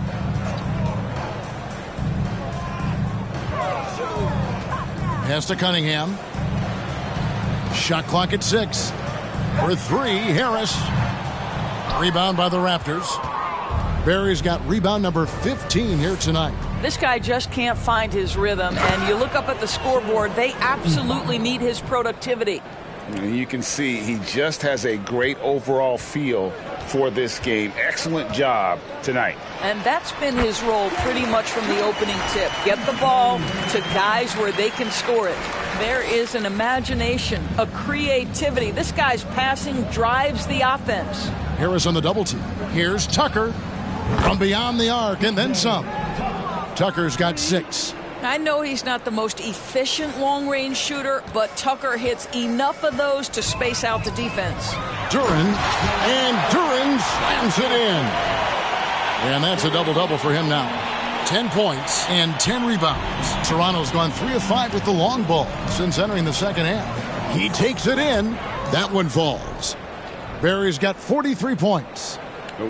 Pass to Cunningham. Shot clock at 6. For 3, Harris. Rebound by the Raptors. Barry's got rebound number 15 here tonight. This guy just can't find his rhythm, and you look up at the scoreboard, they absolutely need his productivity. And you can see he just has a great overall feel for this game. Excellent job tonight. And that's been his role pretty much from the opening tip. Get the ball to guys where they can score it. There is an imagination, a creativity. This guy's passing drives the offense. Harris on the double team. Here's Tucker from beyond the arc and then some. Tucker's got 6. I know he's not the most efficient long-range shooter, but Tucker hits enough of those to space out the defense. Duren slams it in. And that's a double-double for him now. 10 points and 10 rebounds. Toronto's gone 3 of 5 with the long ball since entering the second half. He takes it in. That one falls. Barry's got 43 points.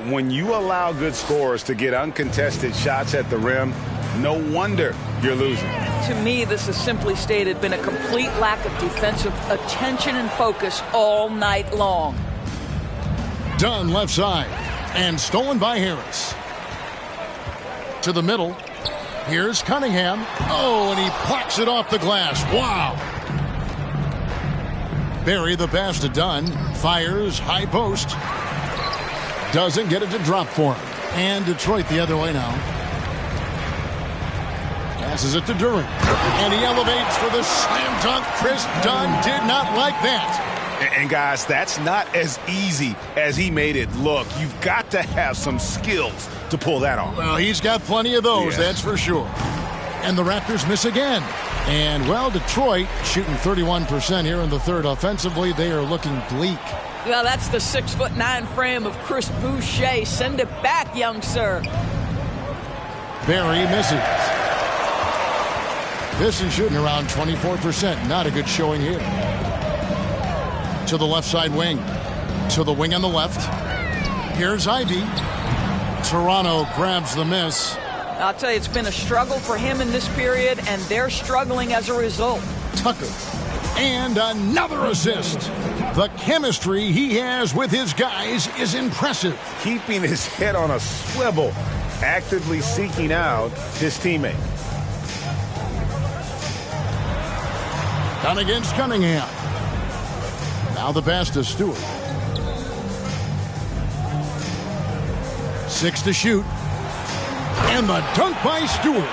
When you allow good scorers to get uncontested shots at the rim, no wonder you're losing. To me, this is simply stated been a complete lack of defensive attention and focus all night long. Dunn left side and stolen by Harris. To the middle. Here's Cunningham. Oh, and he plucks it off the glass. Wow. Barry the pass to Dunn. Fires high post. Doesn't get it to drop for him. And Detroit the other way now. Passes it to Duren. And he elevates for the slam dunk. Chris Dunn did not like that. And guys, that's not as easy as he made it look. You've got to have some skills to pull that off. Well, he's got plenty of those, that's for sure. And the Raptors miss again. And, well, Detroit shooting 31% here in the third. Offensively, they are looking bleak. Well, that's the 6'9" frame of Chris Boucher. Send it back, young sir. Barry misses. Pistons shooting around 24%. Not a good showing here. To the left side wing. To the wing on the left. Here's Ivy. Toronto grabs the miss. I'll tell you, it's been a struggle for him in this period, and they're struggling as a result. Tucker. And another assist. The chemistry he has with his guys is impressive. Keeping his head on a swivel. Actively seeking out his teammate. Down against Cunningham. Now the pass to Stewart. 6 to shoot. And the dunk by Stewart.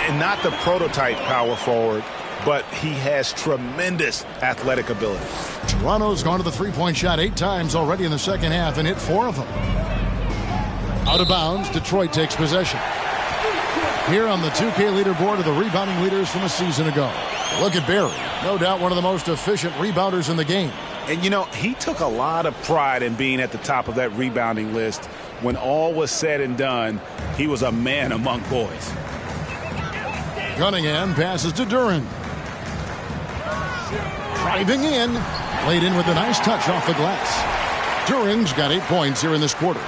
And not the prototype power forward, but he has tremendous athletic ability. Toronto's gone to the three-point shot 8 times already in the second half and hit 4 of them. Out of bounds, Detroit takes possession. Here on the 2K leaderboard are the rebounding leaders from a season ago. Look at Barry. No doubt one of the most efficient rebounders in the game. And, you know, he took a lot of pride in being at the top of that rebounding list. When all was said and done, he was a man among boys. Cunningham passes to Duren. Driving in. Laid in with a nice touch off the glass. Duren's got 8 points here in this quarter.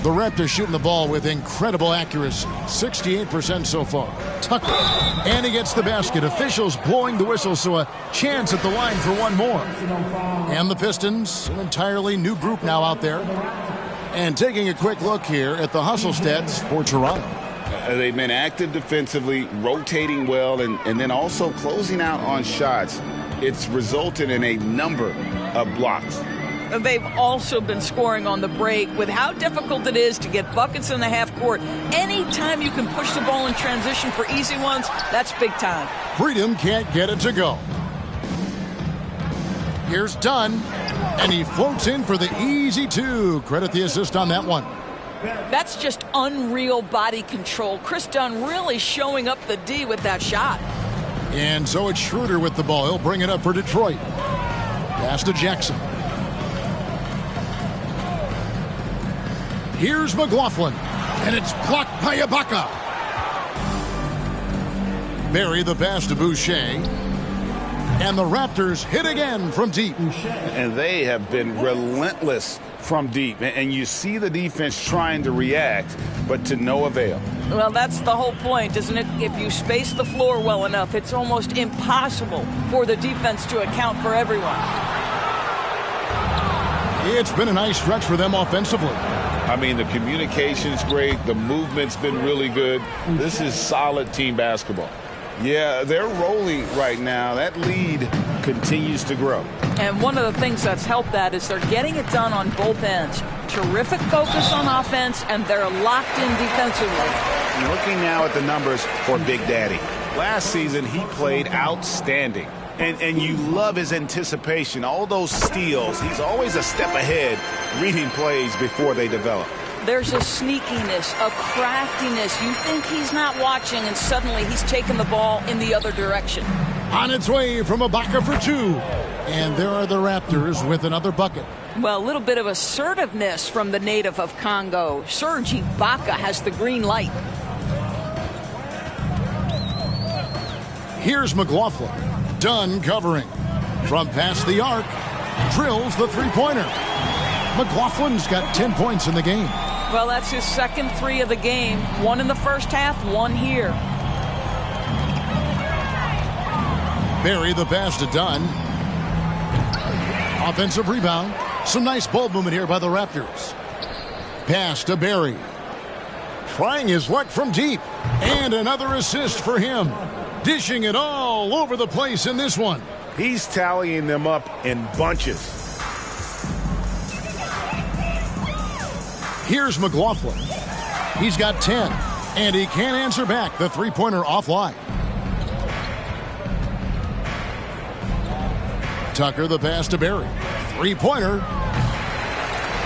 The Raptors shooting the ball with incredible accuracy. 68% so far. Tucker. And he gets the basket. Officials blowing the whistle, so a chance at the line for one more. And the Pistons, an entirely new group now out there. And taking a quick look here at the hustle stats for Toronto. They've been active defensively, rotating well, and then also closing out on shots. It's resulted in a number of blocks. They've also been scoring on the break. With how difficult it is to get buckets in the half court, anytime you can push the ball in transition for easy ones, that's big time. Freedom can't get it to go. Here's Dunn, and he floats in for the easy two. Credit the assist on that one. That's just unreal body control. Chris Dunn really showing up the D with that shot. And so it's Schroeder with the ball. He'll bring it up for Detroit. Pass to Jackson. Here's McLaughlin, and it's blocked by Ibaka. Barry the pass to Boucher. And the Raptors hit again from deep. And they have been relentless from deep. And you see the defense trying to react, but to no avail. Well, that's the whole point, isn't it? If you space the floor well enough, it's almost impossible for the defense to account for everyone. It's been a nice stretch for them offensively. I mean, the communication's great. The movement's been really good. This is solid team basketball. Yeah, they're rolling right now. That lead continues to grow. And one of the things that's helped that is they're getting it done on both ends. Terrific focus on offense, and they're locked in defensively. Looking now at the numbers for Big Daddy. Last season, he played outstanding. And you love his anticipation. All those steals, he's always a step ahead, reading plays before they develop. There's a sneakiness, a craftiness. You think he's not watching, and suddenly he's taking the ball in the other direction. On its way from Ibaka for two. And there are the Raptors with another bucket. Well, a little bit of assertiveness from the native of Congo. Serge Ibaka has the green light. Here's McLaughlin. Dunn covering. From past the arc. Drills the three-pointer. McLaughlin's got 10 points in the game. Well, that's his second three of the game. One in the first half, one here. Barry the pass to Dunn. Offensive rebound. Some nice ball movement here by the Raptors. Pass to Barry. Trying his luck from deep. And another assist for him. Dishing it all over the place in this one. He's tallying them up in bunches. Here's McLaughlin. He's got 10. And he can't answer back. The three-pointer offline. Tucker the pass to Barry. Three-pointer.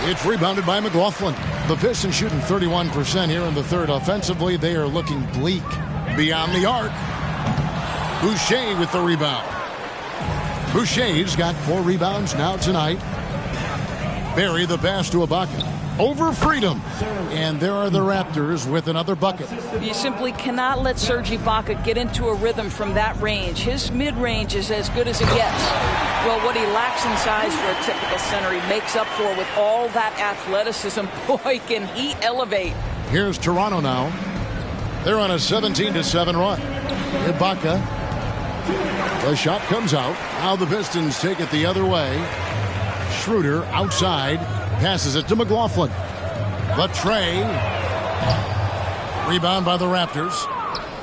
It's rebounded by McLaughlin. The Pistons shooting 31% here in the third. Offensively, they are looking bleak. Beyond the arc. Boucher with the rebound. Boucher's got 4 rebounds now tonight. Barry the pass to Ibaka. Over Freedom. And there are the Raptors with another bucket. You simply cannot let Serge Ibaka get into a rhythm from that range. His mid-range is as good as it gets. Well, what he lacks in size for a typical center, he makes up for with all that athleticism. Boy, can he elevate. Here's Toronto now. They're on a 17-7 run. Ibaka. The shot comes out. Now the Pistons take it the other way. Schroeder outside. Passes it to McLaughlin. The tray. Rebound by the Raptors.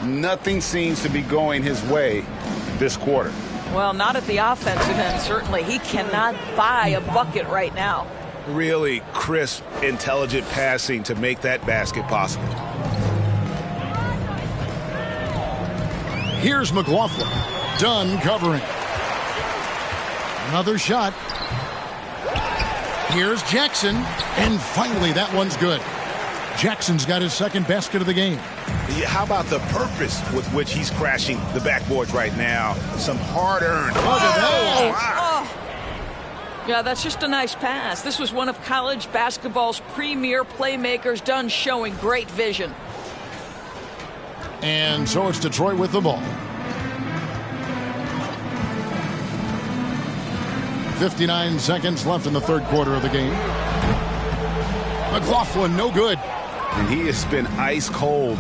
Nothing seems to be going his way this quarter. Well, not at the offensive end, certainly. He cannot buy a bucket right now. Really crisp, intelligent passing to make that basket possible. Here's McLaughlin. Dunn covering. Another shot. Here's Jackson. And finally, that one's good. Jackson's got his second basket of the game. Yeah, how about the purpose with which he's crashing the backboards right now? Some hard-earned. Look at that. Oh. Yeah, that's just a nice pass. This was one of college basketball's premier playmakers. Dunn showing great vision. And so it's Detroit with the ball. 59 seconds left in the third quarter of the game. McLaughlin, no good. And he has been ice cold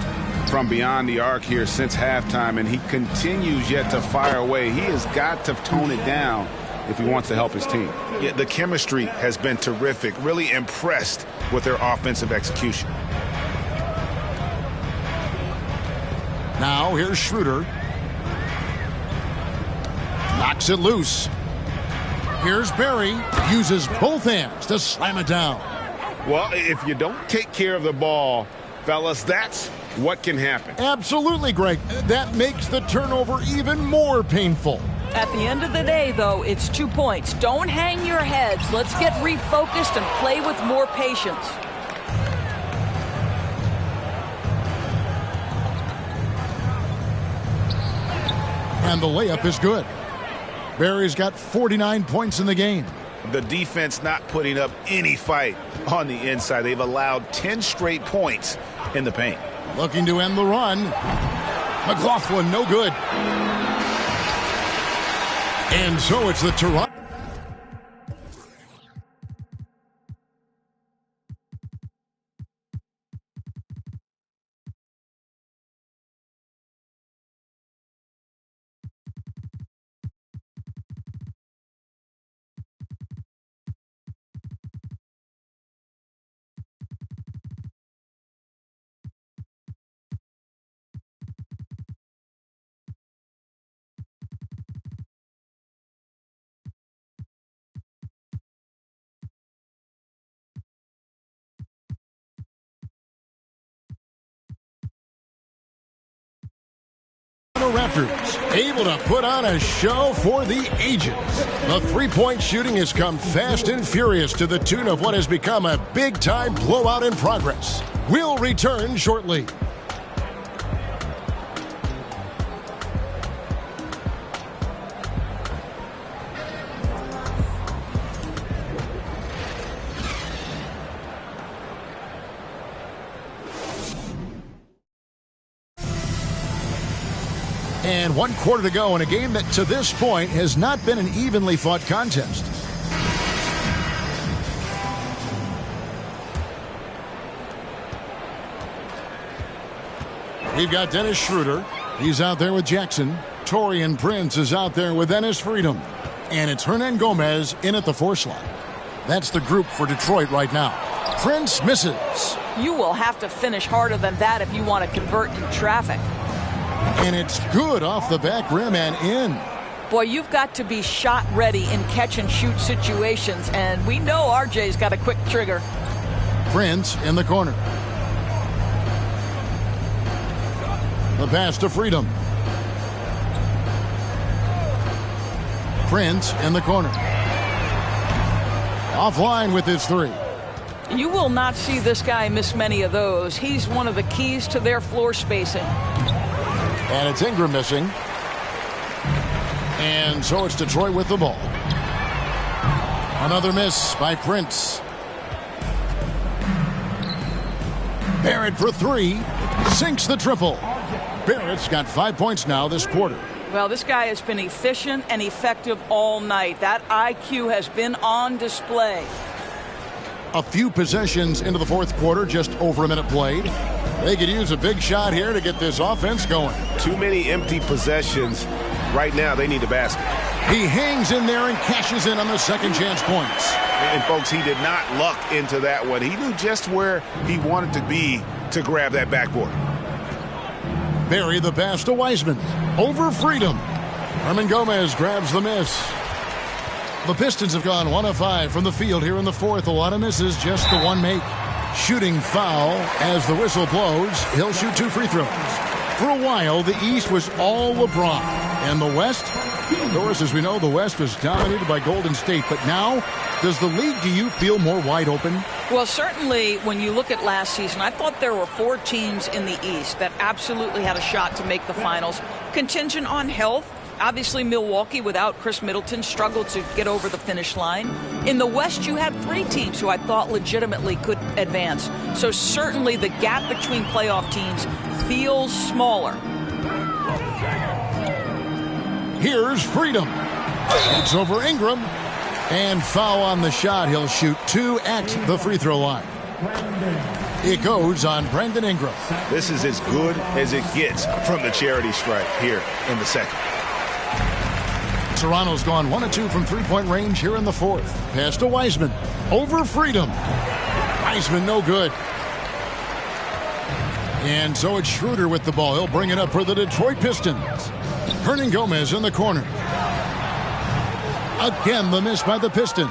from beyond the arc here since halftime, and he continues yet to fire away. He has got to tone it down if he wants to help his team. Yeah, the chemistry has been terrific. Really impressed with their offensive execution. Now here's Schroeder. Knocks it loose. Here's Barry. Uses both hands to slam it down. Well, if you don't take care of the ball, fellas, that's what can happen. Absolutely, Greg. That makes the turnover even more painful. At the end of the day, though, it's 2 points. Don't hang your heads. Let's get refocused and play with more patience. And the layup is good. Barry's got 49 points in the game. The defense not putting up any fight on the inside. They've allowed 10 straight points in the paint. Looking to end the run. McLaughlin, no good. And so it's the Toronto. Raptors able to put on a show for the ages. The three-point shooting has come fast and furious to the tune of what has become a big-time blowout in progress. We'll return shortly. And 1 quarter to go in a game that to this point has not been an evenly fought contest. We've got Dennis Schroeder. He's out there with Jackson. Taurean Prince is out there with Ennis Freedom. And it's Hernan Gomez in at the 4 slot. That's the group for Detroit right now. Prince misses. You will have to finish harder than that if you want to convert in traffic. And it's good off the back rim and in. Boy, you've got to be shot ready in catch-and-shoot situations, and we know RJ's got a quick trigger. Prince in the corner. The pass to Freedom. Prince in the corner. Offline with his 3. You will not see this guy miss many of those. He's one of the keys to their floor spacing. And it's Ingram missing. And so it's Detroit with the ball. Another miss by Prince. Barrett for 3. Sinks the triple. Barrett's got 5 points now this quarter. Well, this guy has been efficient and effective all night. That IQ has been on display. A few possessions into the 4th quarter, just over a minute played. They could use a big shot here to get this offense going. Too many empty possessions. Right now, they need a basket. He hangs in there and cashes in on the second chance points. And, folks, he did not luck into that one. He knew just where he wanted to be to grab that backboard. Barry the pass to Wiseman. Over Freedom. Hernan Gomez grabs the miss. The Pistons have gone 1 of 5 from the field here in the 4th. A lot of misses, just the 1 make. Shooting foul as the whistle blows. He'll shoot 2 free throws. For a while, the East was all LeBron. And the West? Of course, as we know, the West was dominated by Golden State. But now, does the league, do you feel more wide open? Well, certainly when you look at last season, I thought there were 4 teams in the East that absolutely had a shot to make the finals. Contingent on health. Obviously, Milwaukee, without Chris Middleton, struggled to get over the finish line. In the West, you had 3 teams who I thought legitimately could advance. So certainly the gap between playoff teams feels smaller. Here's Freedom. It's over Ingram. And foul on the shot. He'll shoot 2 at the free throw line. It goes on Brandon Ingram. This is as good as it gets from the charity stripe here in the 2nd. Toronto's gone 1 of 2 from three-point range here in the 4th. Pass to Wiseman. Over Freedom. Wiseman no good. And so it's Schroeder with the ball. He'll bring it up for the Detroit Pistons. Hernan Gomez in the corner. Again, the miss by the Pistons.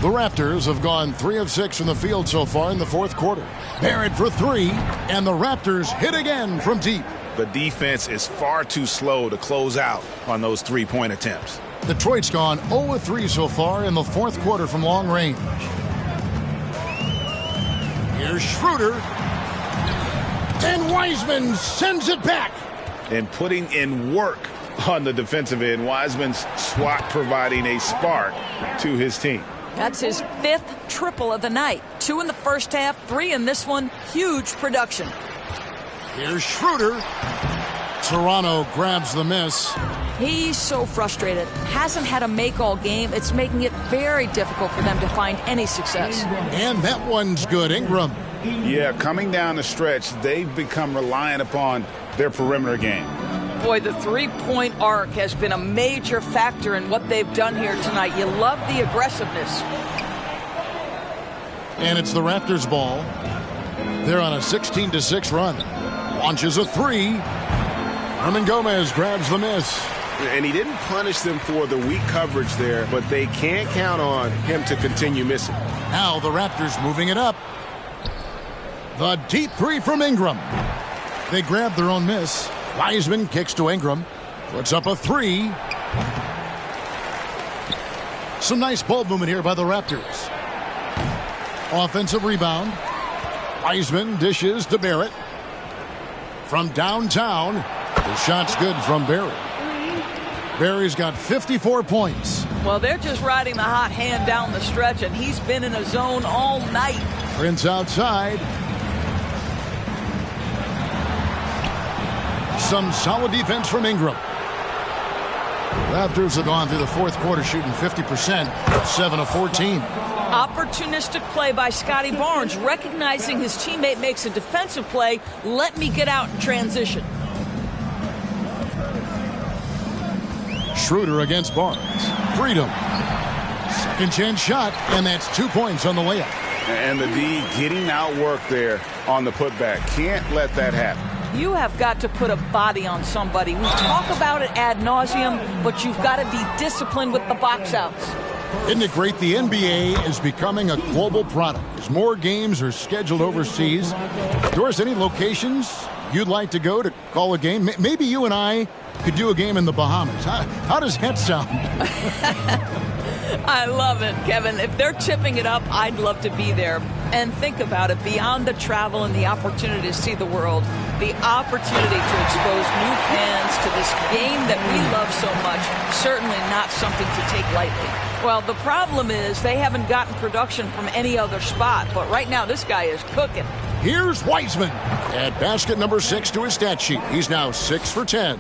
The Raptors have gone 3 of 6 from the field so far in the fourth quarter. Barrett for 3, and the Raptors hit again from deep. The defense is far too slow to close out on those three-point attempts. Detroit's gone 0 of 3 so far in the fourth quarter from long range. Here's Schroeder. And Wiseman sends it back. And putting in work on the defensive end. Wiseman's swat providing a spark to his team. That's his 5th triple of the night. 2 in the first half, 3 in this one. Huge production. Here's Schroeder. Toronto grabs the miss. He's so frustrated. Hasn't had a make all game. It's making it very difficult for them to find any success. And that one's good. Ingram. Yeah, coming down the stretch, they've become reliant upon their perimeter game. Boy, the three-point arc has been a major factor in what they've done here tonight. You love the aggressiveness. And it's the Raptors' ball. They're on a 16-6 run. Launches a 3. Hernan Gomez grabs the miss. And he didn't punish them for the weak coverage there, but they can't count on him to continue missing. Now the Raptors moving it up. The deep 3 from Ingram. They grab their own miss. Wiseman kicks to Ingram. Puts up a 3. Some nice ball movement here by the Raptors. Offensive rebound. Wiseman dishes to Barrett. From downtown, the shot's good from Barry. Barry's got 54 points. Well, they're just riding the hot hand down the stretch, and he's been in a zone all night. Prince outside. Some solid defense from Ingram. Raptors have gone through the fourth quarter shooting 50%, 7 of 14. Opportunistic play by Scotty Barnes, recognizing his teammate makes a defensive play. Let me get out in transition. Schroeder against Barnes. Freedom. Second chance shot, and that's 2 points on the layup. And the D getting outworked there on the putback. Can't let that happen. You have got to put a body on somebody. We talk about it ad nauseum, but you've got to be disciplined with the box outs. Isn't it great? The NBA is becoming a global product as more games are scheduled overseas. Doris, any locations you'd like to go to call a game? Maybe you and I could do a game in the Bahamas. How does that sound? I love it, Kevin. If they're tipping it up, I'd love to be there. And think about it, beyond the travel and the opportunity to see the world, the opportunity to expose new fans to this game that we love so much, certainly not something to take lightly. Well, the problem is they haven't gotten production from any other spot, but right now this guy is cooking. Here's Wiseman at basket number 6 to his stat sheet. He's now 6 for 10.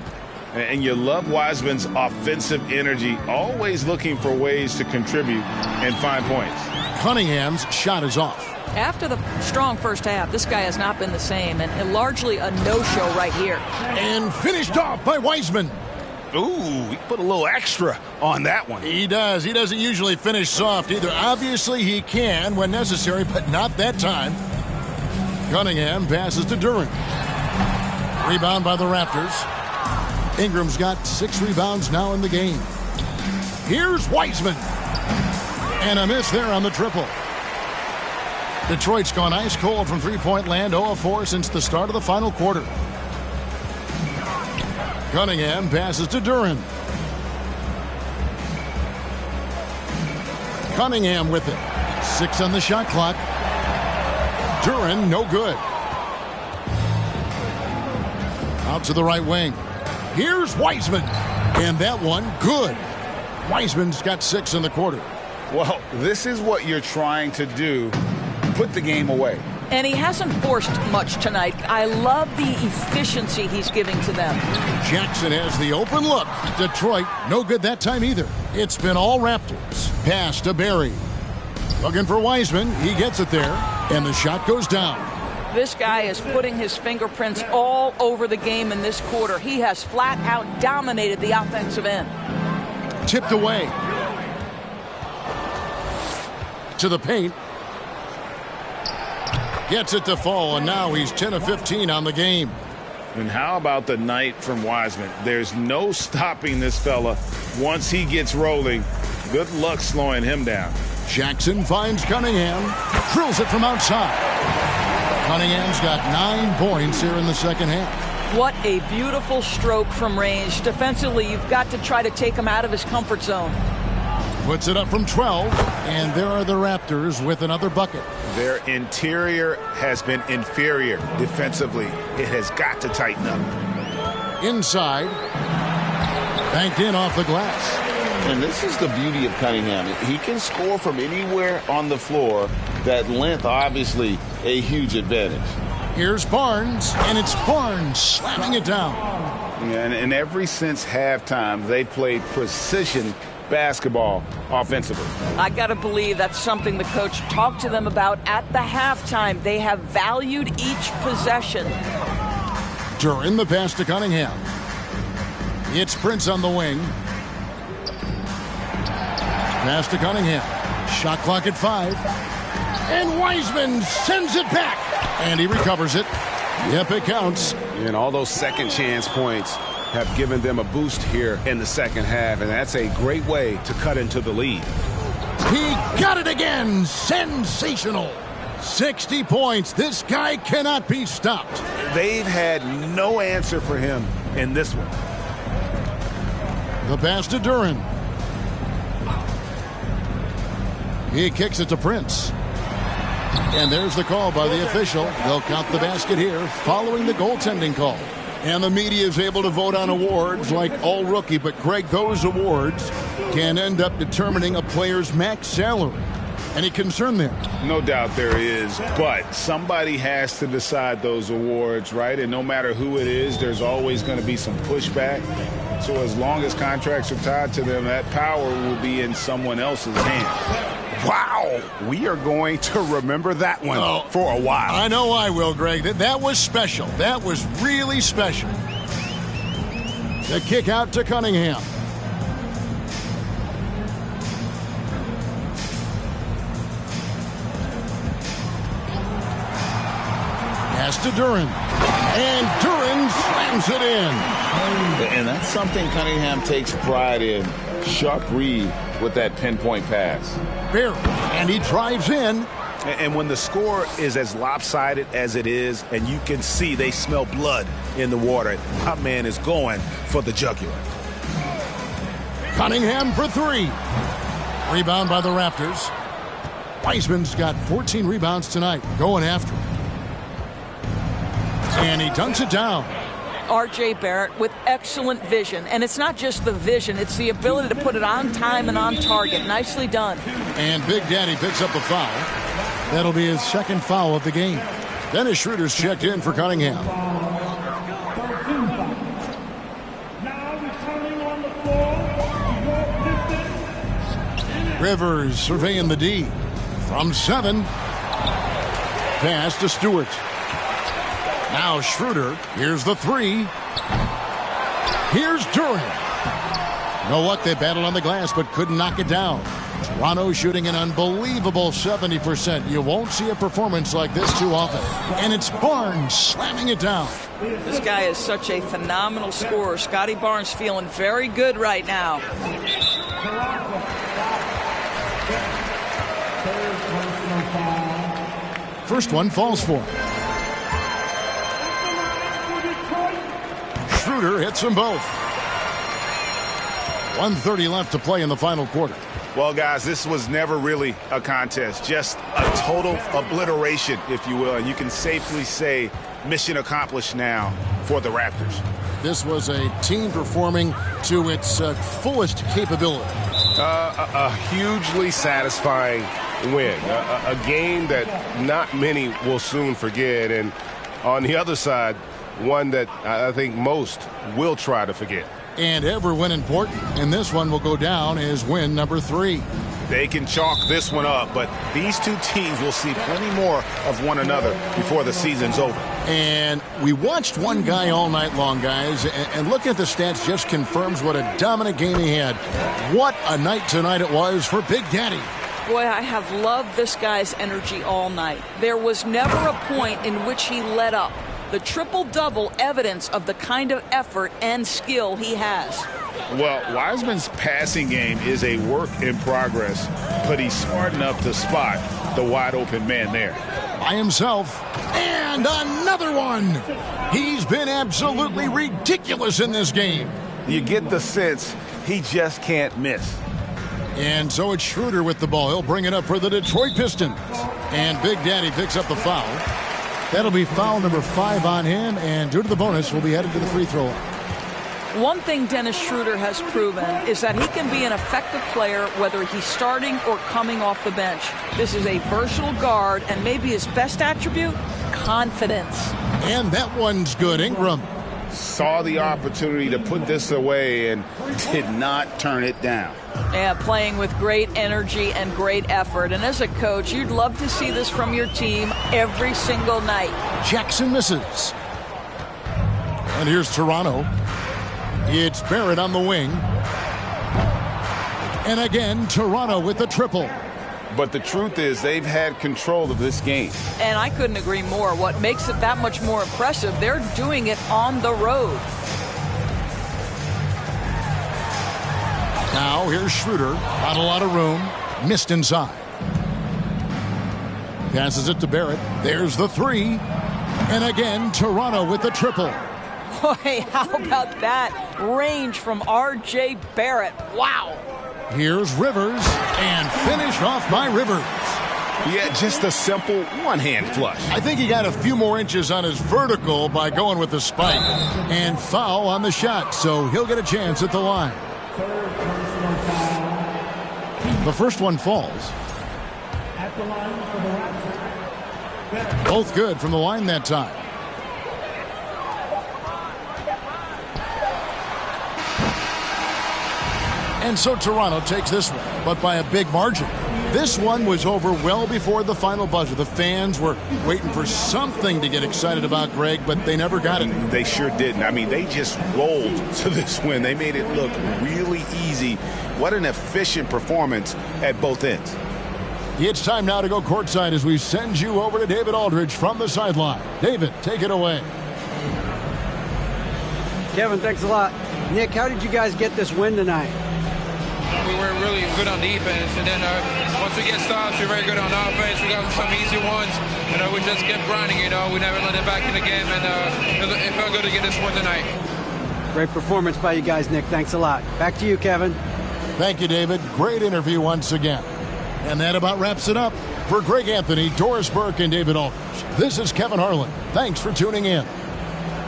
And you love Wiseman's offensive energy, always looking for ways to contribute and find points. Cunningham's shot is off. After the strong first half, this guy has not been the same, and largely a no-show right here. And finished off by Wiseman. Ooh, he put a little extra on that one. He does. He doesn't usually finish soft either. Obviously, he can when necessary, but not that time. Cunningham passes to Duran. Rebound by the Raptors. Ingram's got 6 rebounds now in the game. Here's Wiseman. And a miss there on the triple. Detroit's gone ice cold from three-point land, 0 of 4 since the start of the final quarter. Cunningham passes to Duran. Cunningham with it. 6 on the shot clock. Duran, no good. Out to the right wing. Here's Wiseman. And that one, good. Wiseman's got 6 in the quarter. Well, this is what you're trying to do. Put the game away. And he hasn't forced much tonight. I love the efficiency he's giving to them. Jackson has the open look. Detroit, no good that time either. It's been all Raptors. Pass to Barry. Looking for Wiseman. He gets it there. And the shot goes down. This guy is putting his fingerprints all over the game in this quarter. He has flat out dominated the offensive end. Tipped away. To the paint. Gets it to fall, and now he's 10 of 15 on the game. And how about the night from Wiseman? There's no stopping this fella once he gets rolling. Good luck slowing him down. Jackson finds Cunningham. Drills it from outside. Cunningham's got 9 points here in the second half. What a beautiful stroke from range. Defensively, you've got to try to take him out of his comfort zone. Puts it up from 12, and there are the Raptors with another bucket. Their interior has been inferior defensively. It has got to tighten up. Inside. Banked in off the glass. And this is the beauty of Cunningham. He can score from anywhere on the floor. That length, obviously, a huge advantage. Here's Barnes, and it's Barnes slamming it down. Yeah, and ever since halftime, they played precision basketball offensively. I got to believe that's something the coach talked to them about at the halftime. They have valued each possession. Duran the pass to Cunningham. It's Prince on the wing. Pass to Cunningham. Shot clock at 5. And Wiseman sends it back. And he recovers it. Yep, it counts. And all those second chance points have given them a boost here in the second half. And that's a great way to cut into the lead. He got it again. Sensational. 60 points. This guy cannot be stopped. They've had no answer for him in this one. The pass to Duran. He kicks it to Prince. And there's the call by the official. They'll count the basket here following the goaltending call. And the media is able to vote on awards like all rookie. But, Greg, those awards can end up determining a player's max salary. Any concern there? No doubt there is. But somebody has to decide those awards, right? And no matter who it is, there's always going to be some pushback. So as long as contracts are tied to them, that power will be in someone else's hand. Wow, we are going to remember that one for a while. I know I will, Greg. That was special. That was really special. The kick out to Cunningham. Pass to Duran. And Duran slams it in. And that's something Cunningham takes pride in. Sharp read with that pinpoint pass. Barely, and he drives in. And when the score is as lopsided as it is, and you can see they smell blood in the water, that man is going for the jugular. Cunningham for 3. Rebound by the Raptors. Wiseman's got 14 rebounds tonight, going after him. And he dunks it down. R.J. Barrett with excellent vision. And it's not just the vision, it's the ability to put it on time and on target. Nicely done. And Big Daddy picks up a foul. That'll be his second foul of the game. Dennis Schroeder's checked in for Cunningham. Rivers surveying the D. From 7. Pass to Stewart. Now Schroeder. Here's the 3. Here's Duran. Know what? They battled on the glass but couldn't knock it down. Toronto shooting an unbelievable 70%. You won't see a performance like this too often. And it's Barnes slamming it down. This guy is such a phenomenal scorer. Scotty Barnes feeling very good right now. First one falls for him. Schroeder hits them both. 1:30 left to play in the final quarter. Well, guys, this was never really a contest. Just a total obliteration, if you will. And you can safely say mission accomplished now for the Raptors. This was a team performing to its fullest capability. A hugely satisfying win. A game that not many will soon forget. And on the other side, one that I think most will try to forget. And every win important. And this one will go down as win number 3. They can chalk this one up, but these two teams will see plenty more of one another before the season's over. And we watched one guy all night long, guys, and looking at the stats just confirms what a dominant game he had. What a night tonight it was for Big Daddy. Boy, I have loved this guy's energy all night. There was never a point in which he let up. The triple-double evidence of the kind of effort and skill he has. Well, Wiseman's passing game is a work in progress, but he's smart enough to spot the wide open man there. By himself. And another one. He's been absolutely ridiculous in this game. You get the sense he just can't miss. And so it's Schroeder with the ball. He'll bring it up for the Detroit Pistons. And Big Daddy picks up the foul. That'll be foul number 5 on him, and due to the bonus, will be headed to the free throw line. One thing Dennis Schroeder has proven is that he can be an effective player whether he's starting or coming off the bench. This is a versatile guard, and maybe his best attribute, confidence. And that one's good. Ingram saw the opportunity to put this away and did not turn it down. Yeah, playing with great energy and great effort. And as a coach, you'd love to see this from your team every single night. Jackson misses. And here's Toronto. It's Barrett on the wing. And again, Toronto with the triple. But the truth is they've had control of this game. And I couldn't agree more. What makes it that much more impressive, they're doing it on the road. Now here's Schroeder. Not a lot of room. Missed inside. Passes it to Barrett. There's the 3. And again, Toronto with the triple. Boy, how about that range from R.J. Barrett. Wow. Here's Rivers, and finished off by Rivers. Yeah, just a simple one-hand flush. I think he got a few more inches on his vertical by going with the spike. And foul on the shot, so he'll get a chance at the line. The first one falls. Both good from the line that time. And so Toronto takes this one, but by a big margin. This one was over well before the final buzzer. The fans were waiting for something to get excited about, Greg, but they never got it. They sure didn't. I mean, they just rolled to this win. They made it look really easy. What an efficient performance at both ends. It's time now to go courtside as we send you over to David Aldridge from the sideline. David, take it away. Kevin, thanks a lot. Nick, how did you guys get this win tonight? We were really good on defense, and then once we get stops, we're very good on offense. We got some easy ones. We just kept grinding. We never let it back in the game, and it felt good to get this one tonight. Great performance by you guys, Nick. Thanks a lot. Back to you, Kevin. Thank you, David. Great interview once again. And that about wraps it up. For Greg Anthony, Doris Burke, and David Aldridge, this is Kevin Harlan. Thanks for tuning in.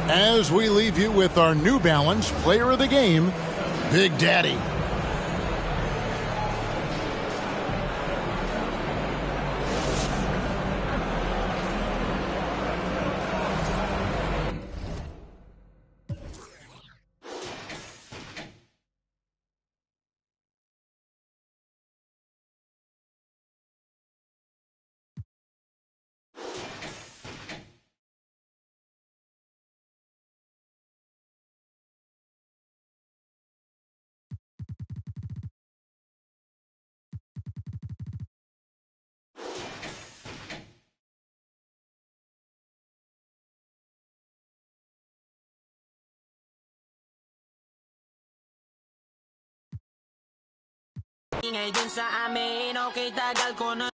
As we leave you with our New Balance Player of the Game, Big Daddy. Ngayon sa amin, okay tagal ko na